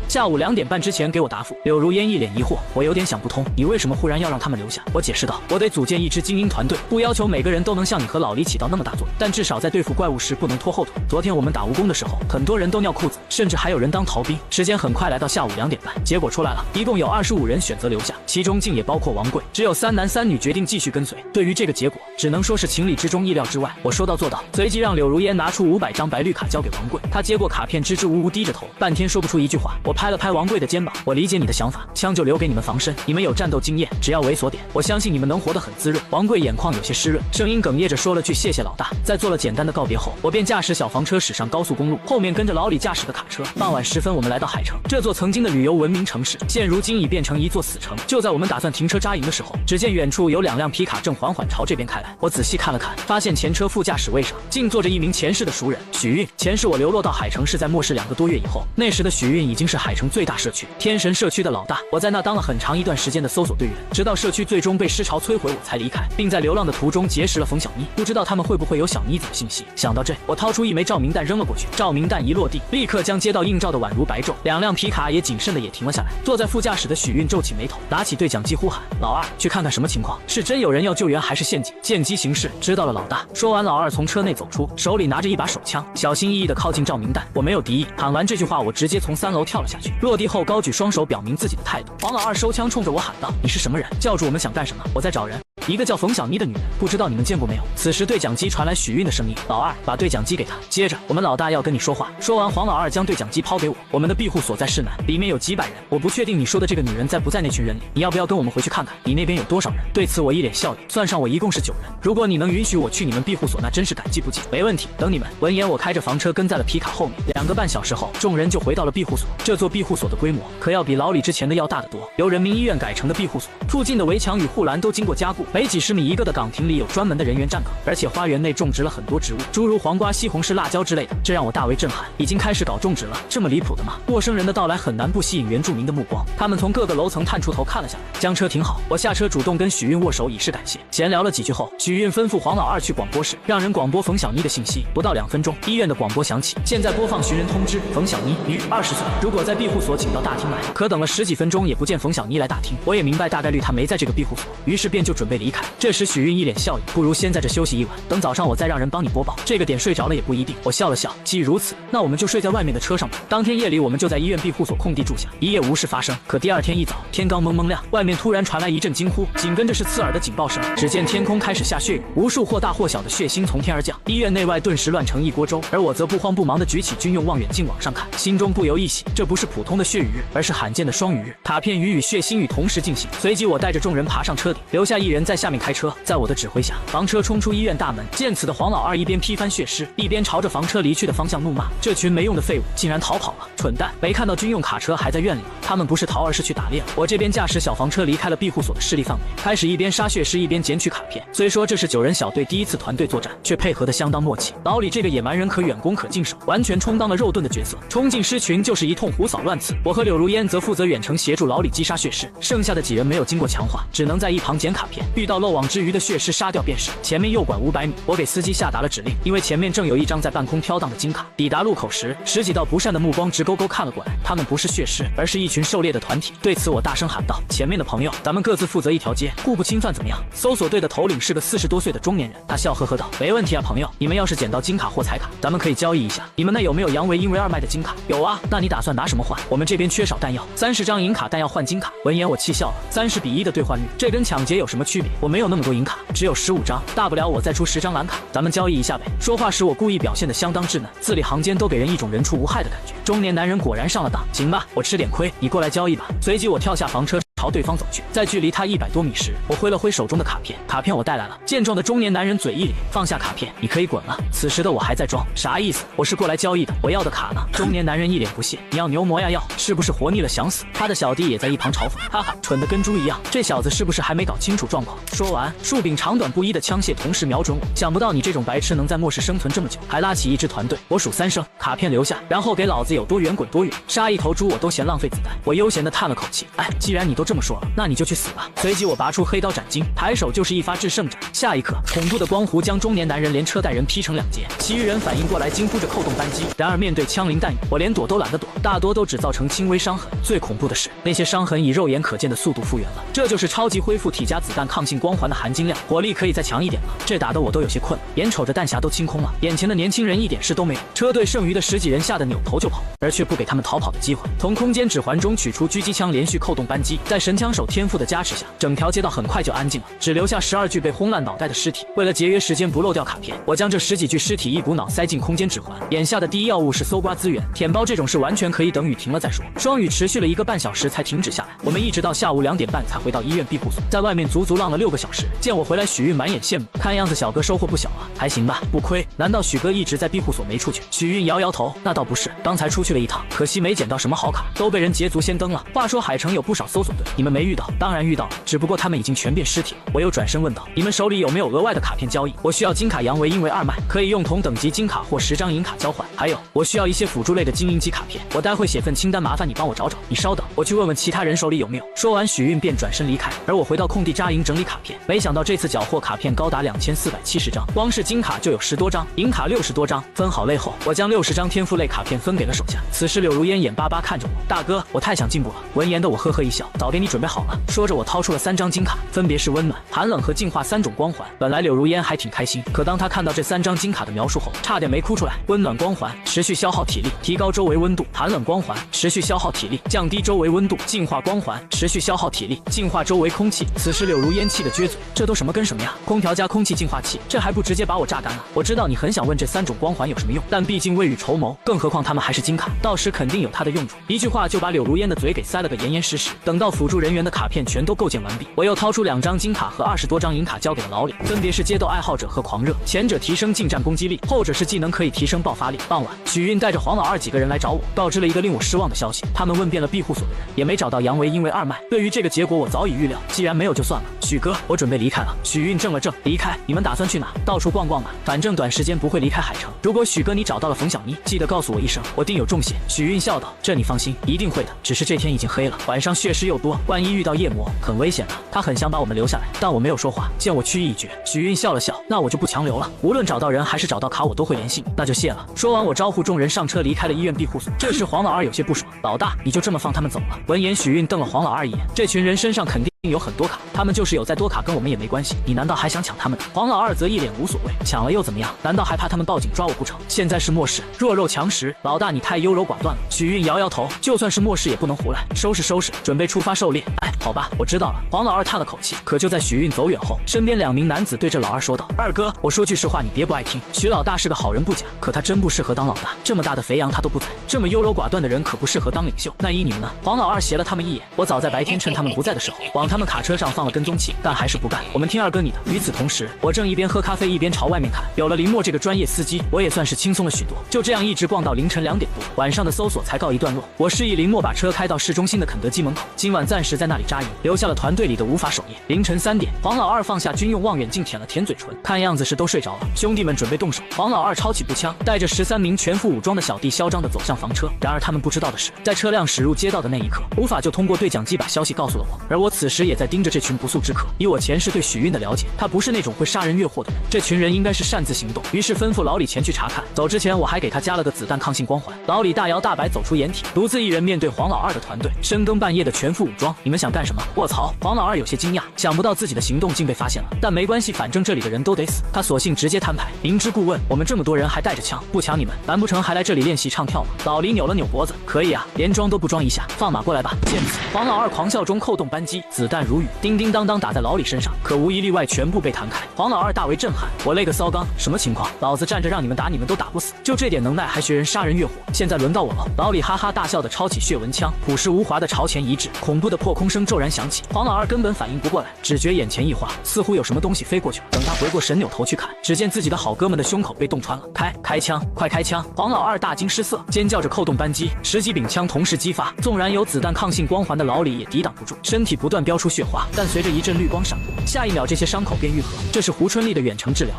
下午2点半之前给我答复。柳如烟一脸疑惑，我有点想不通，你为什么忽然要让他们留下？我解释道，我得组建一支精英团队，不要求每个人都能像你和老李起到那么大作用，但至少在对付怪物时不能拖后腿。昨天我们打蜈蚣的时候，很多人都尿裤子，甚至还有人当逃兵。时间很快来到下午2点半，结果出来了，一共有25人选择留下，其中竟也包括王贵，只有3男3女决定继续跟随。对于这个结果，只能说是情理之中意料之外。我说到做到，随即让柳如烟拿出500张白绿卡交给王贵，他接过卡片支支吾吾低着头，半天说不出一句话。我拍了拍王贵的肩膀，我理解你的想法，枪就留给你们防身，你们有战斗经验，只要猥琐点，我相信你们能活得很滋润。王贵眼眶有些湿润，声音哽咽着说了句谢谢老大。在做了简单的告别后，我便驾驶小房车驶上高速公路，后面跟着老李驾驶的卡车。傍晚时分，我们来到海城，这座曾经的旅游文明城市，现如今已变成一座死城。就在我们打算停车扎营的时候，只见远处有2辆皮卡正缓缓朝这边开来。我仔细看了看，发现前车副驾驶位上竟坐着一名前世的熟人许运。前世我流落到海城是在末世2个多月以后，那时的许运已经是海城最大社区天神社区的老大，我在那当了很长一段时间的搜索队员，直到社区最终被尸潮摧毁我才离开，并在流浪的途中结识了冯小妮，不知道他们会不会有小妮子的信息。想到这，我掏出一枚照明弹扔了过去，照明弹一落地，立刻将街道映照的宛如白昼。2辆皮卡也谨慎的也停了下来，坐在副驾驶的许运皱起眉头，拿起对讲机呼喊，老二，去看看什么情况，是真有人要救援还是陷阱？见机行事，知道了老大。说完，老二从车内走出，手里拿着一把手枪，小心翼翼的靠近照明弹。我没有敌意，喊完这句话，我直接从3楼跳了下去，落地后高举双手表明自己的态度。黄老二收枪冲着我喊道，你是什么人？叫住我们想干什么？我在找人，一个叫冯小妮的女人，不知道你们见过没有？此时对讲机传来许运的声音，老二，把对讲机给他。接着我们老大要跟你说话。说完，黄老二将对讲机抛给我，我们的庇护所在市南，里面有几百人，我不确定你说的这个女人在不在那群人里，你要不要跟我们回去看看你那边有多少人？对此我一脸笑意，算上我一共是9人，如果你能允许我去你们庇护所，那真是感激不尽。没问题，等你们。闻言，我开着房车跟在了皮卡后面。2个半小时后，众人就回到了庇护所。这座庇护所的规模可要比老李之前的要大得多，由人民医院改成的庇护所，附近的围墙与护栏都经过加固，每几十米一个的岗亭里有专门的人员站岗，而且花园内种植了很多植物，诸如黄瓜、西红柿、辣椒之类的，这让我大为震撼。已经开始搞种植了，这么离谱的吗？陌生人的到来很难不吸引原住民的目光，他们从各个楼层探出头看了下来，将车停好，我下车主动跟许运握手以示感谢。闲聊了几句后，许运吩咐黄老二去广播室，让人广播冯小妮的信息。不到2分钟，医院的广播响起，现在播放寻人通知，冯小妮，女，20岁，如果在庇护所请到大厅来。可等了10几分钟也不见冯小妮来大厅，我也明白大概率她没在这个庇护所，于是便就准备离开。这时许韵一脸笑意，不如先在这休息一晚，等早上我再让人帮你播报。这个点睡着了也不一定。我笑了笑，既如此，那我们就睡在外面的车上吧。当天夜里，我们就在医院庇护所空地住下，一夜无事发生。可第二天一早，天刚蒙蒙亮，外面突然传来一阵惊呼，紧跟着是刺耳的警报声。只见天空开始下血雨，无数或大或小的血星从天而降，医院内外顿时乱成一锅粥。而我则不慌不忙地举起军用望远镜往上看，心中不由一喜，这不是普通的血雨日，而是罕见的双雨日。卡片雨与血星雨同时进行。随即我带着众人爬上车顶，留下一人在下面开车。在我的指挥下，房车冲出医院大门。见此的黄老二一边劈翻血尸，一边朝着房车离去的方向怒骂：这群没用的废物竟然逃跑了，蠢蛋！没看到军用卡车还在院里吗？他们不是逃，而是去打猎了。我这边驾驶小房车离开了庇护所的势力范围，开始一边杀血尸一边捡取卡片。虽说这是9人小队第一次团队作战，却配合得相当默契。老李这个野蛮人可远攻可近守，完全充当了肉盾的角色，冲进尸群就是一通胡扫乱刺。我和柳如烟则负责远程协助老李击杀血尸，剩下的几人没有经过强化，只能在一旁捡卡片，遇到漏网之鱼的血尸杀掉便是。前面右拐500米，我给司机下达了指令，因为前面正有一张在半空飘荡的金卡。抵达路口时，10几道不善的目光直勾勾看了过来，他们不是血尸，而是一群狩猎的团体。对此我大声喊道：前面的朋友，咱们各自负责一条街，互不侵犯怎么样？搜索队的头领是个40多岁的中年人，他笑呵呵道：没问题啊朋友，你们要是捡到金卡或彩卡，咱们可以交易一下。你们那有没有杨维因为2卖的金卡？有啊，那你打算拿什么换？我们这边缺少弹药，30张银卡弹药换金卡。闻言我气笑了，30比1的兑换率，这跟抢劫有什么区别？我没有那么多银卡，只有15张，大不了我再出10张蓝卡，咱们交易一下呗。说话时我故意表现得相当稚嫩，字里行间都给人一种人畜无害的感觉。中年男人果然上了当，行吧，我吃点亏，你过来交易吧。随即我跳下房车，朝对方走去，在距离他100多米时，我挥了挥手中的卡片，卡片我带来了。健壮的中年男人嘴一咧，放下卡片，你可以滚了。此时的我还在装，啥意思？我是过来交易的，我要的卡呢？中年男人一脸不屑，你要牛魔呀要，是不是活腻了想死？他的小弟也在一旁嘲讽，哈哈，蠢得跟猪一样，这小子是不是还没搞清楚状况？说完，树柄长短不一的枪械同时瞄准我，想不到你这种白痴能在末世生存这么久，还拉起一支团队。我数3声，卡片留下，然后给老子有多远滚多远，杀一头猪我都嫌浪费子弹。我悠闲地叹了口气，哎，既然你都这么说了，那你就去死吧。随即我拔出黑刀斩金，抬手就是一发制胜斩。下一刻，恐怖的光弧将中年男人连车带人劈成2截，其余人反应过来惊呼着扣动扳机。然而面对枪林弹雨，我连躲都懒得躲，大多都只造成轻微伤痕。最恐怖的是，那些伤痕以肉眼可见的速度复原了，这就是超级恢复体加子弹抗性光环的含金量，火力可以再强一点了。这打得我都有些困了，眼瞅着弹匣都清空了，眼前的年轻人一点事都没有。车队剩余的10几人吓得扭头就跑，而却不给他们逃跑的机会。从空间指环中取出狙击枪，连续扣动扳机，在神枪手天赋的加持下，整条街道很快就安静了，只留下12具被轰烂脑袋的尸体。为了节约时间不漏掉卡片，我将这10几具尸体一股脑塞进空间指环。眼下的第一要务是搜刮资源，舔包这种事完全可以等雨停了再说。双雨持续了1个半小时才停止下来，我们一直到下午2点半才回到医院庇护所，在外面足足浪了6个小时。见我回来，许韵满眼羡慕，看样子小哥收获不小啊，还行吧，不亏。难道许哥一直在庇护所没出去？许韵摇摇头，那倒不是，刚才出去了一趟，可惜没捡到什么好卡，都被人捷足先登了。话说海城有不少搜索队，你们没遇到？当然遇到了，只不过他们已经全变尸体了。我又转身问道，你们手里有没有额外的卡片交易？我需要金卡杨维因为2卖，可以用同等级金卡或10张银卡交换。还有，我需要一些辅助类的精英级卡片，我待会写份清单，麻烦你帮我找找。你稍等，我去问问其他人手里有没有。说完，许韵便转身离开，而我回到空地扎营整理卡片。没想到这次缴获卡片高达2470张，光是金卡就有10多张，银卡60多张。分好类后，我将60张天赋类卡片分给了手下。此时柳如烟眼巴巴看着我，大哥，我太想进步了。闻言的我呵呵一笑，早给你准备好了。说着我掏出了3张金卡，分别是温暖、寒冷和净化3种光环。本来柳如烟还挺开心，可当她看到这3张金卡的描述后，差点没哭出来。温暖光环，持续消耗体力，提高周围温度；寒冷光环，持续消耗体力，降低周围温度；净化光环，持续消耗体力，净化周围空气。此时柳如烟气得撅嘴，这都什么跟什么呀？空调加空气净化器，这还不直接把我榨干了？我知道你很想问这3种光环有什么用，但毕竟未雨绸缪，更何况他们还是金卡，到时肯定有它的用处。一句话就把柳如烟的嘴给塞了个严严实实。等到辅助人员的卡片全都构建完毕，我又掏出2张金卡和20多张银卡交给了老李，分别是街斗爱好者和狂热，前者提升近战攻击力，后者是技能可以提升爆发力。傍晚，许韵带着黄老二几个人来找我，告知了一个令我失望的消息，他们问遍了庇护所的人，也没找到杨维因为2卖。对于这个结果我早已预料，既然没有就算了。许哥，我准备离开了。许韵怔了怔，离开？你们打算去哪？到处逛逛吧，反正短时间不会离开海城。如果许哥你找到了冯小妮，记得告诉我一声，我定有重谢。许韵笑道，这你放心，一定会的。只是这天已经黑了，晚上血尸又多，万一遇到夜魔，很危险的。他很想把我们留下来，但我没有说话。见我去意已决，许韵笑了笑，那我就不强留了。无论找到人还是找到卡，我都会联系你，那就谢了。说完，我招呼众人上车离开了医院庇护所。这时黄老二有些不爽，老大，你就这么放他们走了？闻言，许韵瞪了黄老二一眼，这群人身上肯定有很多卡，他们就是有再多卡跟我们也没关系，你难道还想抢他们的？黄老二则一脸无所谓，抢了又怎么样？难道还怕他们报警抓我不成？现在是末世，弱肉强食，老大你太优柔寡断了。许韵摇摇头，就算是末世也不能胡来，收拾收拾，准备出发狩猎。哎，好吧，我知道了。黄老二叹了口气，可就在许韵走远后，身边2名男子对着老二说道：“二哥，我说句实话，你别不爱听，许老大是个好人不假，可他真不适合当老大，这么大的肥羊他都不宰，这么优柔寡断的人可不适合当领袖。那依你们呢？”黄老二斜了他们一眼，我早在白天趁他们不在的时候，往他们卡车上放了跟踪器，但还是不干。我们听二哥你的。与此同时，我正一边喝咖啡一边朝外面看。有了林默这个专业司机，我也算是轻松了许多。就这样一直逛到凌晨2点多，晚上的搜索才告一段落。我示意林默把车开到市中心的肯德基门口，今晚暂时在那里扎营，留下了团队里的无法守夜。凌晨3点，黄老二放下军用望远镜，舔了舔嘴唇，看样子是都睡着了。兄弟们准备动手。黄老二抄起步枪，带着13名全副武装的小弟嚣张地走向房车。然而他们不知道的是，在车辆驶入街道的那一刻，无法就通过对讲机把消息告诉了我，而我此时也在盯着这群不速之客。以我前世对许韵的了解，他不是那种会杀人越货的人，这群人应该是擅自行动。于是吩咐老李前去查看，走之前我还给他加了个子弹抗性光环。老李大摇大摆走出掩体，独自一人面对黄老二的团队，深更半夜的全副武装，你们想干什么？卧槽！黄老二有些惊讶，想不到自己的行动竟被发现了，但没关系，反正这里的人都得死，他索性直接摊牌。明知故问，我们这么多人还带着枪，不抢你们，难不成还来这里练习唱跳吗？老李扭了扭脖子，可以啊，连装都不装一下，放马过来吧！见此，黄老二狂笑中扣动扳机，子弹如雨，叮叮当当打在老李身上，可无一例外全部被弹开。黄老二大为震撼，我勒个骚刚，什么情况？老子站着让你们打，你们都打不死，就这点能耐还学人杀人越货？现在轮到我了！老李哈哈大笑的抄起血纹枪，朴实无华的朝前一掷，恐怖的破空声骤然响起。黄老二根本反应不过来，只觉眼前一花，似乎有什么东西飞过去了。等他回过神，扭头去看，只见自己的好哥们的胸口被洞穿了。开枪，快开枪！黄老二大惊失色，尖叫着扣动扳机，10几柄枪同时激发，纵然有子弹抗性光环的老李也抵挡不住，身体不断飙出血花，但随着一阵绿光闪过，下一秒这些伤口便愈合。这是胡春丽的远程治疗。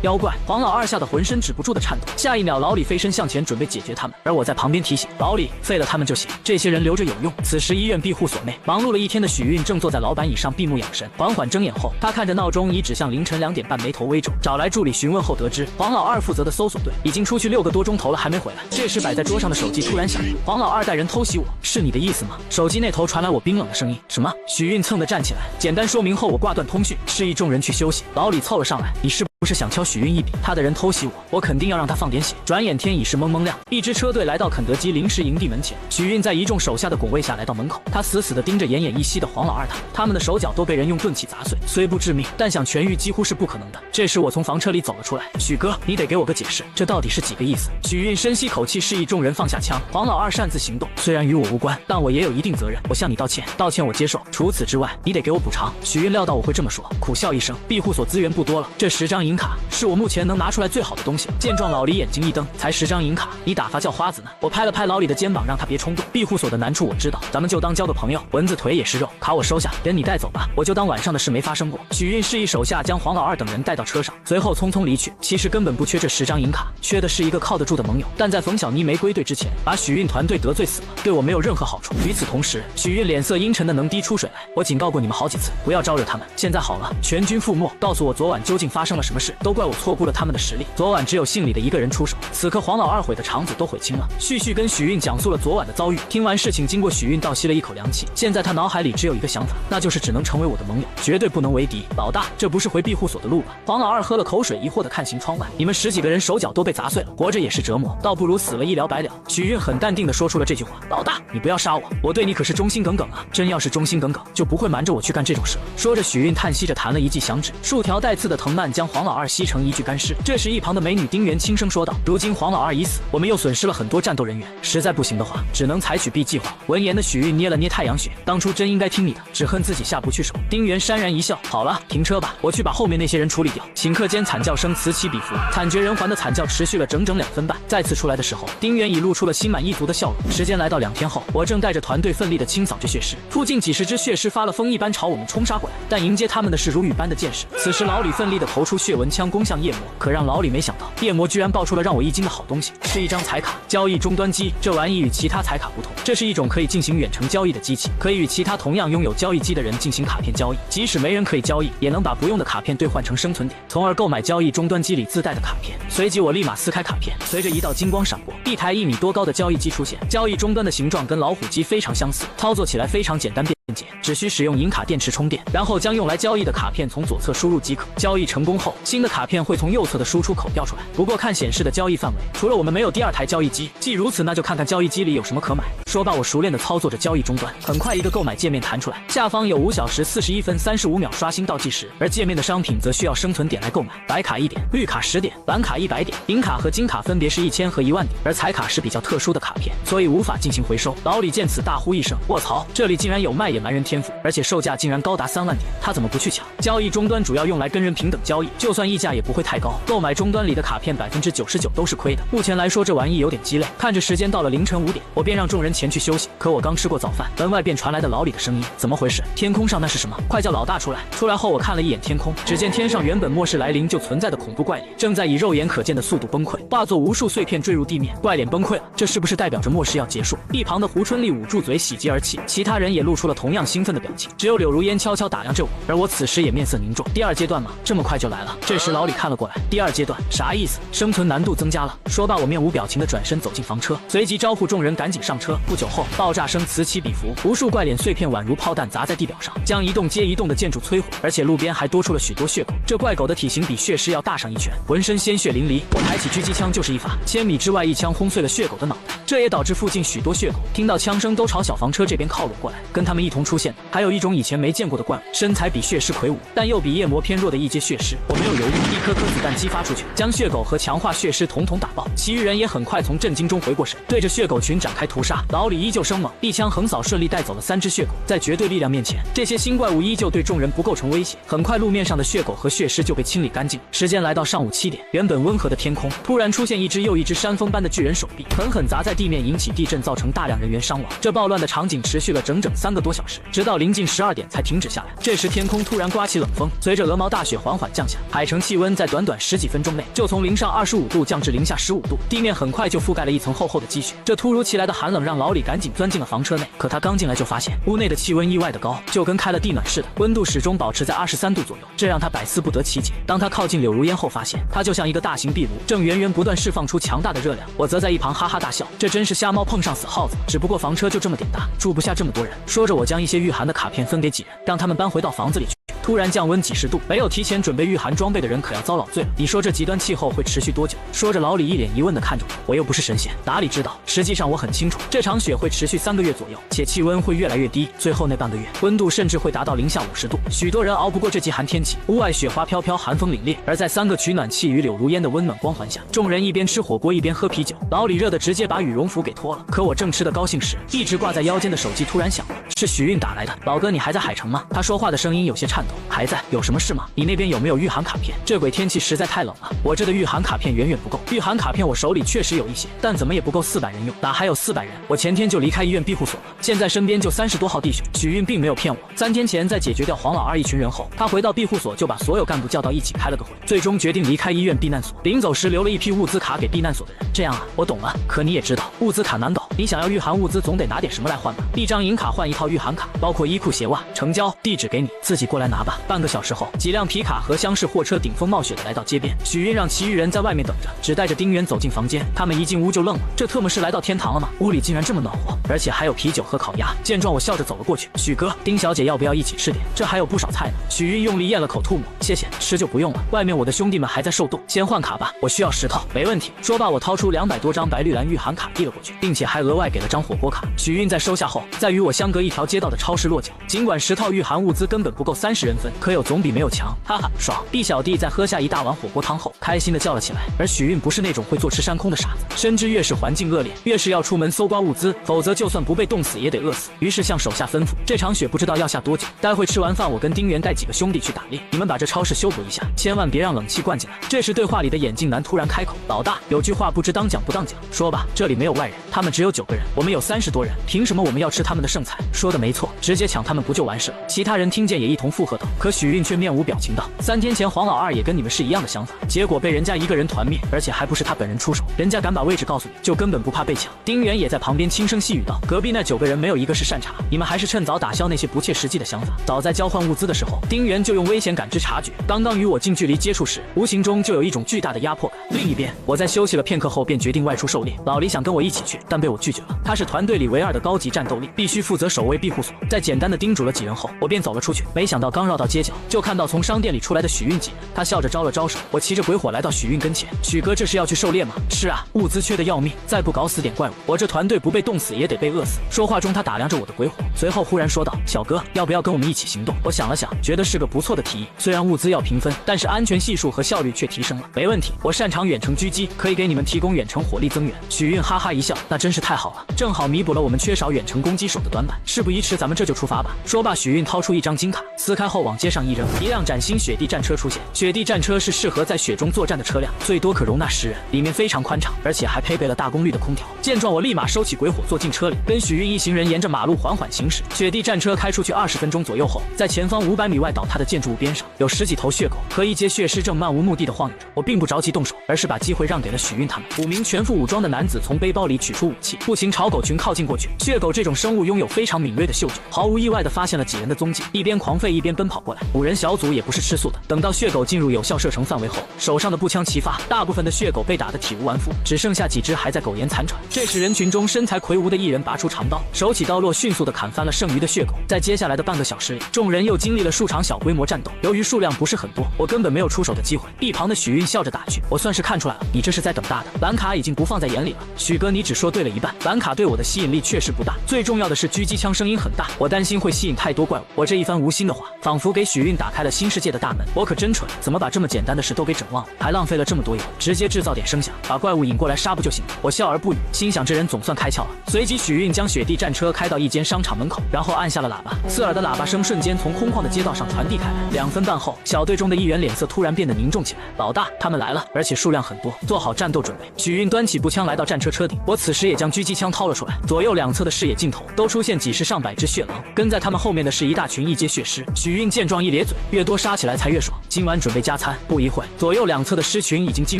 妖怪！黄老二吓得浑身止不住的颤抖。下一秒，老李飞身向前准备解决他们，而我在旁边提醒老李，废了他们就行，这些人留着有用。此时医院庇护所内，忙碌了一天的许韵正坐在老板椅上闭目养神，缓缓睁眼后，他看着闹钟已指向凌晨2点半，眉头微皱，找来助理询问后得知，黄老二负责的搜索队已经出去6个多钟头了，还没回来。这时摆在桌上的手机突然响，黄老二带人偷袭我，是你的意思吗？手机那头传来我冰冷的声音。什么？许韵蹭地站起来，简单说明后我挂断通讯，示意众人去休息。老李凑了上来，你是不是想敲许韵一笔？他的人偷袭我肯定要让他放点血。转眼天已是蒙蒙亮，一支车队来到肯德基临时营地门前，许韵在一众手下的拱卫下来到门口，他死死地盯着奄奄一息的黄老二他们的手脚都被人用钝器砸碎，虽不致命，但想痊愈几乎是不可能的。这时我从房车里走了出来，许哥，你得给我个解释，这到底是几个意思？许韵深吸口气，示意众人放下枪。黄老二擅自行动，虽然与我无关，但我也有一定责任，我向你道歉，道歉我接受，除此之外，你得给我补偿。许韵料到我会这么说，苦笑一声，庇护所资源不多了，这10张银卡是我目前能拿出来最好的东西了。见状，老李眼睛一瞪，才10张银卡，你打发叫花子呢？我拍了拍老李的肩膀，让他别冲动。庇护所的难处我知道，咱们就当交个朋友，蚊子腿也是肉，卡我收下，人你带走吧，我就当晚上的事没发生过。许韵示意手下将黄老二等人带到车上，随后匆匆离去。其实根本不缺这10张银卡，缺的是一个靠得住的盟友。但在冯小妮没归队之前，把许韵团队得罪死了，对我没有任何好处。与此同时，许韵脸色阴沉的能滴出水来。我警告过你们好几次，不要招惹他们。现在好了，全军覆没，告诉我昨晚究竟发生了什么事？都怪我错估了他们的实力。昨晚只有姓李的一个人出手，此刻黄老二毁的肠子都悔青了。旭旭跟许韵讲述了昨晚的遭遇。听完事情经过，许韵倒吸了一口凉气。现在他脑海里只有一个想法，那就是只能成为我的盟友，绝对不能为敌。老大，这不是回庇护所的路吧？黄老二喝了口水，疑惑地看向窗外。你们10几个人手脚都被砸碎了，活着也是折磨，倒不如死了一了百了。许韵很淡定地说出了这句话。老大，你不要杀我，我对你可是忠心耿耿啊！真要是忠心耿耿，就不会瞒着我去干这种事了。说着，许韵叹息着弹了一记响指，数条带刺的藤蔓将黄老二吸成一具干尸。这时，一旁的美女丁原轻声说道：“如今黄老二已死，我们又损失了很多战斗人员，实在不行的话，只能采取 B 计划。”闻言的许韵捏了捏太阳穴，当初真应该听你的，只恨自己下不去手。丁原潸然一笑：“好了，停车吧，我去把后面那些人处理掉。”顷刻间，惨叫声此起彼伏，惨绝人寰的惨叫持续了整整2分半。再次出来的时候，丁原已露出了心满意足的笑容。时间来到2天后，我正带着团队奋力地清扫着血尸，附近几10只血尸发了疯一般朝我们冲杀过来，但迎接他们的是如雨般的剑士。此时老李奋力地投出血纹枪攻向夜魔，可让老李没想到，夜魔居然爆出了让我一惊的好东西，是一张彩卡交易终端机。这玩意与其他彩卡不同，这是一种可以进行远程交易的机器，可以与其他同样拥有交易机的人进行卡片交易，即使没人可以交易，也能把不用的卡片兑换成生存点，从而购买交易终端机里自带的卡片。随即我立马撕开卡片，随着一道金光闪过，一台1米多高的交易机出现。交易终端的形状跟老虎机非常相似，操作起来非常简单便节，只需使用银卡电池充电，然后将用来交易的卡片从左侧输入即可。交易成功后，新的卡片会从右侧的输出口调出来。不过看显示的交易范围，除了我们没有第二台交易机，既如此，那就看看交易机里有什么可买。说罢，我熟练地操作着交易终端，很快一个购买界面弹出来，下方有5小时41分35秒刷新倒计时，而界面的商品则需要生存点来购买。白卡1点，绿卡10点，蓝卡100点，银卡和金卡分别是1000和1万点，而彩卡是比较特殊的卡片，所以无法进行回收。老李见此大呼一声：“卧槽！这里竟然有卖野蛮人天赋，而且售价竟然高达3万点，他怎么不去抢？”交易终端主要用来跟人平等交易，就算溢价也不会太高。购买终端里的卡片99%都是亏的。目前来说，这玩意有点鸡肋。看着时间到了凌晨5点，我便让众人前去休息。可我刚吃过早饭，门外便传来的老李的声音：“怎么回事？天空上那是什么？快叫老大出来！”出来后，我看了一眼天空，只见天上原本末世来临就存在的恐怖怪脸，正在以肉眼可见的速度崩溃，化作无数碎片坠入地面。怪脸崩溃了，这是不是代表着末世要结束？一旁的胡春丽捂住嘴，喜极而泣，其他人也露出了同样兴奋的表情，只有柳如烟悄悄打量着我，而我此时也面色凝重。第二阶段吗？这么快就来了？这时老李看了过来，第二阶段啥意思？生存难度增加了。说罢，我面无表情的转身走进房车，随即招呼众人赶紧上车。不久后，爆炸声此起彼伏，无数怪脸碎片宛如炮弹砸在地表上，将一栋接一栋的建筑摧毁，而且路边还多出了许多血狗。这怪狗的体型比血尸要大上一圈，浑身鲜血淋漓。我抬起狙击枪就是一发，千米之外一枪轰碎了血狗的脑袋，这也导致附近许多血狗听到枪声都朝小房车这边靠拢过来。跟他们一同出现的还有一种以前没见过的怪物，身材比血尸魁梧，但又比夜魔偏弱的一阶血尸。我没有犹豫，一颗颗子弹激发出去，将血狗和强化血尸统统打爆。其余人也很快从震惊中回过神，对着血狗群展开屠杀。老李依旧生猛，一枪横扫，顺利带走了3只血狗。在绝对力量面前，这些新怪物依旧对众人不构成威胁。很快，路面上的血狗和血尸就被清理干净。时间来到上午7点，原本温和的天空突然出现一只又一只山峰般的巨人手臂，狠狠砸在地面，引起地震，造成大量人员伤亡。这暴乱的场景持续了整整3个多小时，直到临近12点才停止下来。这时天空突然刮起冷风，随着鹅毛大雪缓缓降下，海城气温在短短10几分钟内就从零上25度降至零下15度，地面很快就覆盖了一层厚厚的积雪。这突如其来的寒冷让老李赶紧钻进了房车内，可他刚进来就发现屋内的气温意外的高，就跟开了地暖似的，温度始终保持在23度左右，这让他百思不得其解。当他靠近柳如烟后，发现他就像一个大型壁炉，正源源不断释放出强大的热量。我则在一旁哈哈大笑，这真是瞎猫碰上死耗子，只不过房车就这么点大，住不下这么多人。说着，我将一些御寒的卡片分给几人，让他们搬回到房子里去。突然降温几10度，没有提前准备御寒装备的人可要遭老罪了。你说这极端气候会持续多久？说着，老李一脸疑问地看着我，我又不是神仙，哪里知道？实际上我很清楚，这场雪会持续3个月左右，且气温会越来越低，最后那半个月温度甚至会达到零下50度。许多人熬不过这极寒天气，屋外雪花飘飘，寒风凛冽。而在3个取暖器与柳如烟的温暖光环下，众人一边吃火锅一边喝啤酒。老李热得直接把羽绒服给脱了。可我正吃得高兴时，一直挂在腰间的手机突然响了，是许韵打来的。老哥，你还在海城吗？他说话的声音有些颤抖。还在，有什么事吗？你那边有没有御寒卡片？这鬼天气实在太冷了，我这的御寒卡片远远不够。御寒卡片我手里确实有一些，但怎么也不够400人用，哪还有400人？我前天就离开医院庇护所了，现在身边就30多号弟兄。许韵并没有骗我，3天前在解决掉黄老二一群人后，他回到庇护所就把所有干部叫到一起开了个会，最终决定离开医院避难所。临走时留了一批物资卡给避难所的人。这样啊，我懂了。可你也知道，物资卡难搞，你想要御寒物资，总得拿点什么来换吧？一张银卡换一套御寒卡，包括衣裤鞋袜。成交，地址给你，自己过来拿吧。半个小时后，几辆皮卡和厢式货车顶风冒雪的来到街边，许韵让其余人在外面等着，只带着丁元走进房间。他们一进屋就愣了，这特么是来到天堂了吗？屋里竟然这么暖和，而且还有啤酒和烤鸭。见状，我笑着走了过去，许哥，丁小姐要不要一起吃点？这还有不少菜呢。许韵用力咽了口吐沫，谢谢，吃就不用了，外面我的兄弟们还在受冻。先换卡吧，我需要10套。没问题。说罢，我掏出200多张白绿蓝御寒卡递了过去，并且还额外给了张火锅卡。许韵在收下后，在与我相隔一条街道的超市落脚。尽管10套御寒物资根本不够30人分，可有总比没有强，哈哈，爽。毕小弟在喝下一大碗火锅汤后，开心的叫了起来。而许韵不是那种会坐吃山空的傻子，深知越是环境恶劣，越是要出门搜刮物资，否则就算不被冻死也得饿死。于是向手下吩咐，这场雪不知道要下多久，待会吃完饭，我跟丁元带几个兄弟去打猎，你们把这超市修补一下，千万别让冷气灌进来。这时对话里的眼镜男突然开口，老大，有句话不知当讲不当讲，说吧，这里没有外人，他们只有9个人，我们有30多人，凭什么我们要吃他们的剩菜？说的没错，直接抢他们不就完事了？其他人听见也一同附和道。可许韵却面无表情道，3天前黄老二也跟你们是一样的想法，结果被人家一个人团灭，而且还不是他本人出手，人家敢把位置告诉你，就根本不怕被抢。丁元也在旁边轻声细语道，隔壁那9个人没有一个是善茬，你们还是趁早打消那些不切实际的想法。早在交换物资的时候，丁元就用危险感知察觉，刚刚与我近距离接触时，无形中就有一种巨大的压迫感。另一边，我在休息了片刻后便决定外出狩猎，老李想跟我一起去，但被我拒绝了。他是团队里唯二的高级战斗力，必须负责守卫庇护所。在简单的叮嘱了几人后，我便走了出去。没想到刚绕到街角，就看到从商店里出来的许运几人。他笑着招了招手，我骑着鬼火来到许运跟前。许哥，这是要去狩猎吗？是啊，物资缺得要命，再不搞死点怪物，我这团队不被冻死也得被饿死。说话中他打量着我的鬼火，随后忽然说道：“小哥，要不要跟我们一起行动？”我想了想，觉得是个不错的提议。虽然物资要平分，但是安全系数和效率却提升了。没问题，我擅长远程狙击，可以给你们提供远程火力增援。许运哈哈一笑，那真是太好了，正好弥补了我们缺少远程攻击手的短板。事不宜迟，咱们这就出发吧。说罢，许运掏出一张金卡，撕开后往街上一扔，一辆崭新雪地战车出现。雪地战车是适合在雪中作战的车辆，最多可容纳10人，里面非常宽敞，而且还配备了大功率的空调。见状，我立马收起鬼火，坐进车里，跟许运一行人沿着马路缓缓行驶。雪地战车开出去20分钟左右后，在前方500米外倒塌的建筑物边上，有10几头血狗和一阶血尸正漫无目的的晃悠着。我并不着急动手，而是把机会让给了许运他们。5名全副武装的男子从背包里取出武器，步行朝狗群靠近过去。血狗这种生物拥有非常敏锐的嗅觉，毫无意外地发现了几人的踪迹，一边狂吠一边奔跑过来。5人小组也不是吃素的，等到血狗进入有效射程范围后，手上的步枪齐发，大部分的血狗被打得体无完肤，只剩下几只还在苟延残喘。这时人群中身材魁梧的一人拔出长刀，手起刀落，迅速地砍翻了剩余的血狗。在接下来的半个小时里，众人又经历了数场小规模战斗，由于数量不是很多，我根本没有出手的机会。一旁的许运笑着打趣：“我算是看出来了，你这是在等大的。蓝卡已经不放在眼里了。许哥，你只说对了一半，蓝卡对我的吸引力确实不大，最重要的是狙击枪声音很大，我担心会吸引太多怪物。”我这一番无心的话，仿佛给许运打开了新世界的大门。我可真蠢，怎么把这么简单的事都给整忘了，还浪费了这么多油，直接制造点声响，把怪物引过来杀不就行了？我笑而不语，心想这人总算开窍了。随即许运将雪地战车开到一间商场门口，然后按下了喇叭，刺耳的喇叭声瞬间从空旷的街道上传递开来。2分半后，小队中的一员脸色突然变得凝重起来：“老大，他们来了，而且数量很多，做好战斗准备。”许运端起步枪来到战车车顶，我此时也将狙击枪掏了出来，左右两侧的视野镜头都出现几十上百只血狼，跟在他们后面的是一大群一阶血尸。许运见状一咧嘴，越多杀起来才越爽，今晚准备加餐。不一会，左右两侧的尸群已经进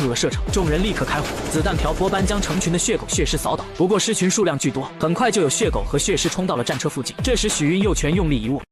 入了射程，众人立刻开火，子弹瓢泼般将成群的血狗血尸扫倒。不过尸群数量巨多，很快就有血狗和血尸冲到了战车附近。这时许运右拳用力一握，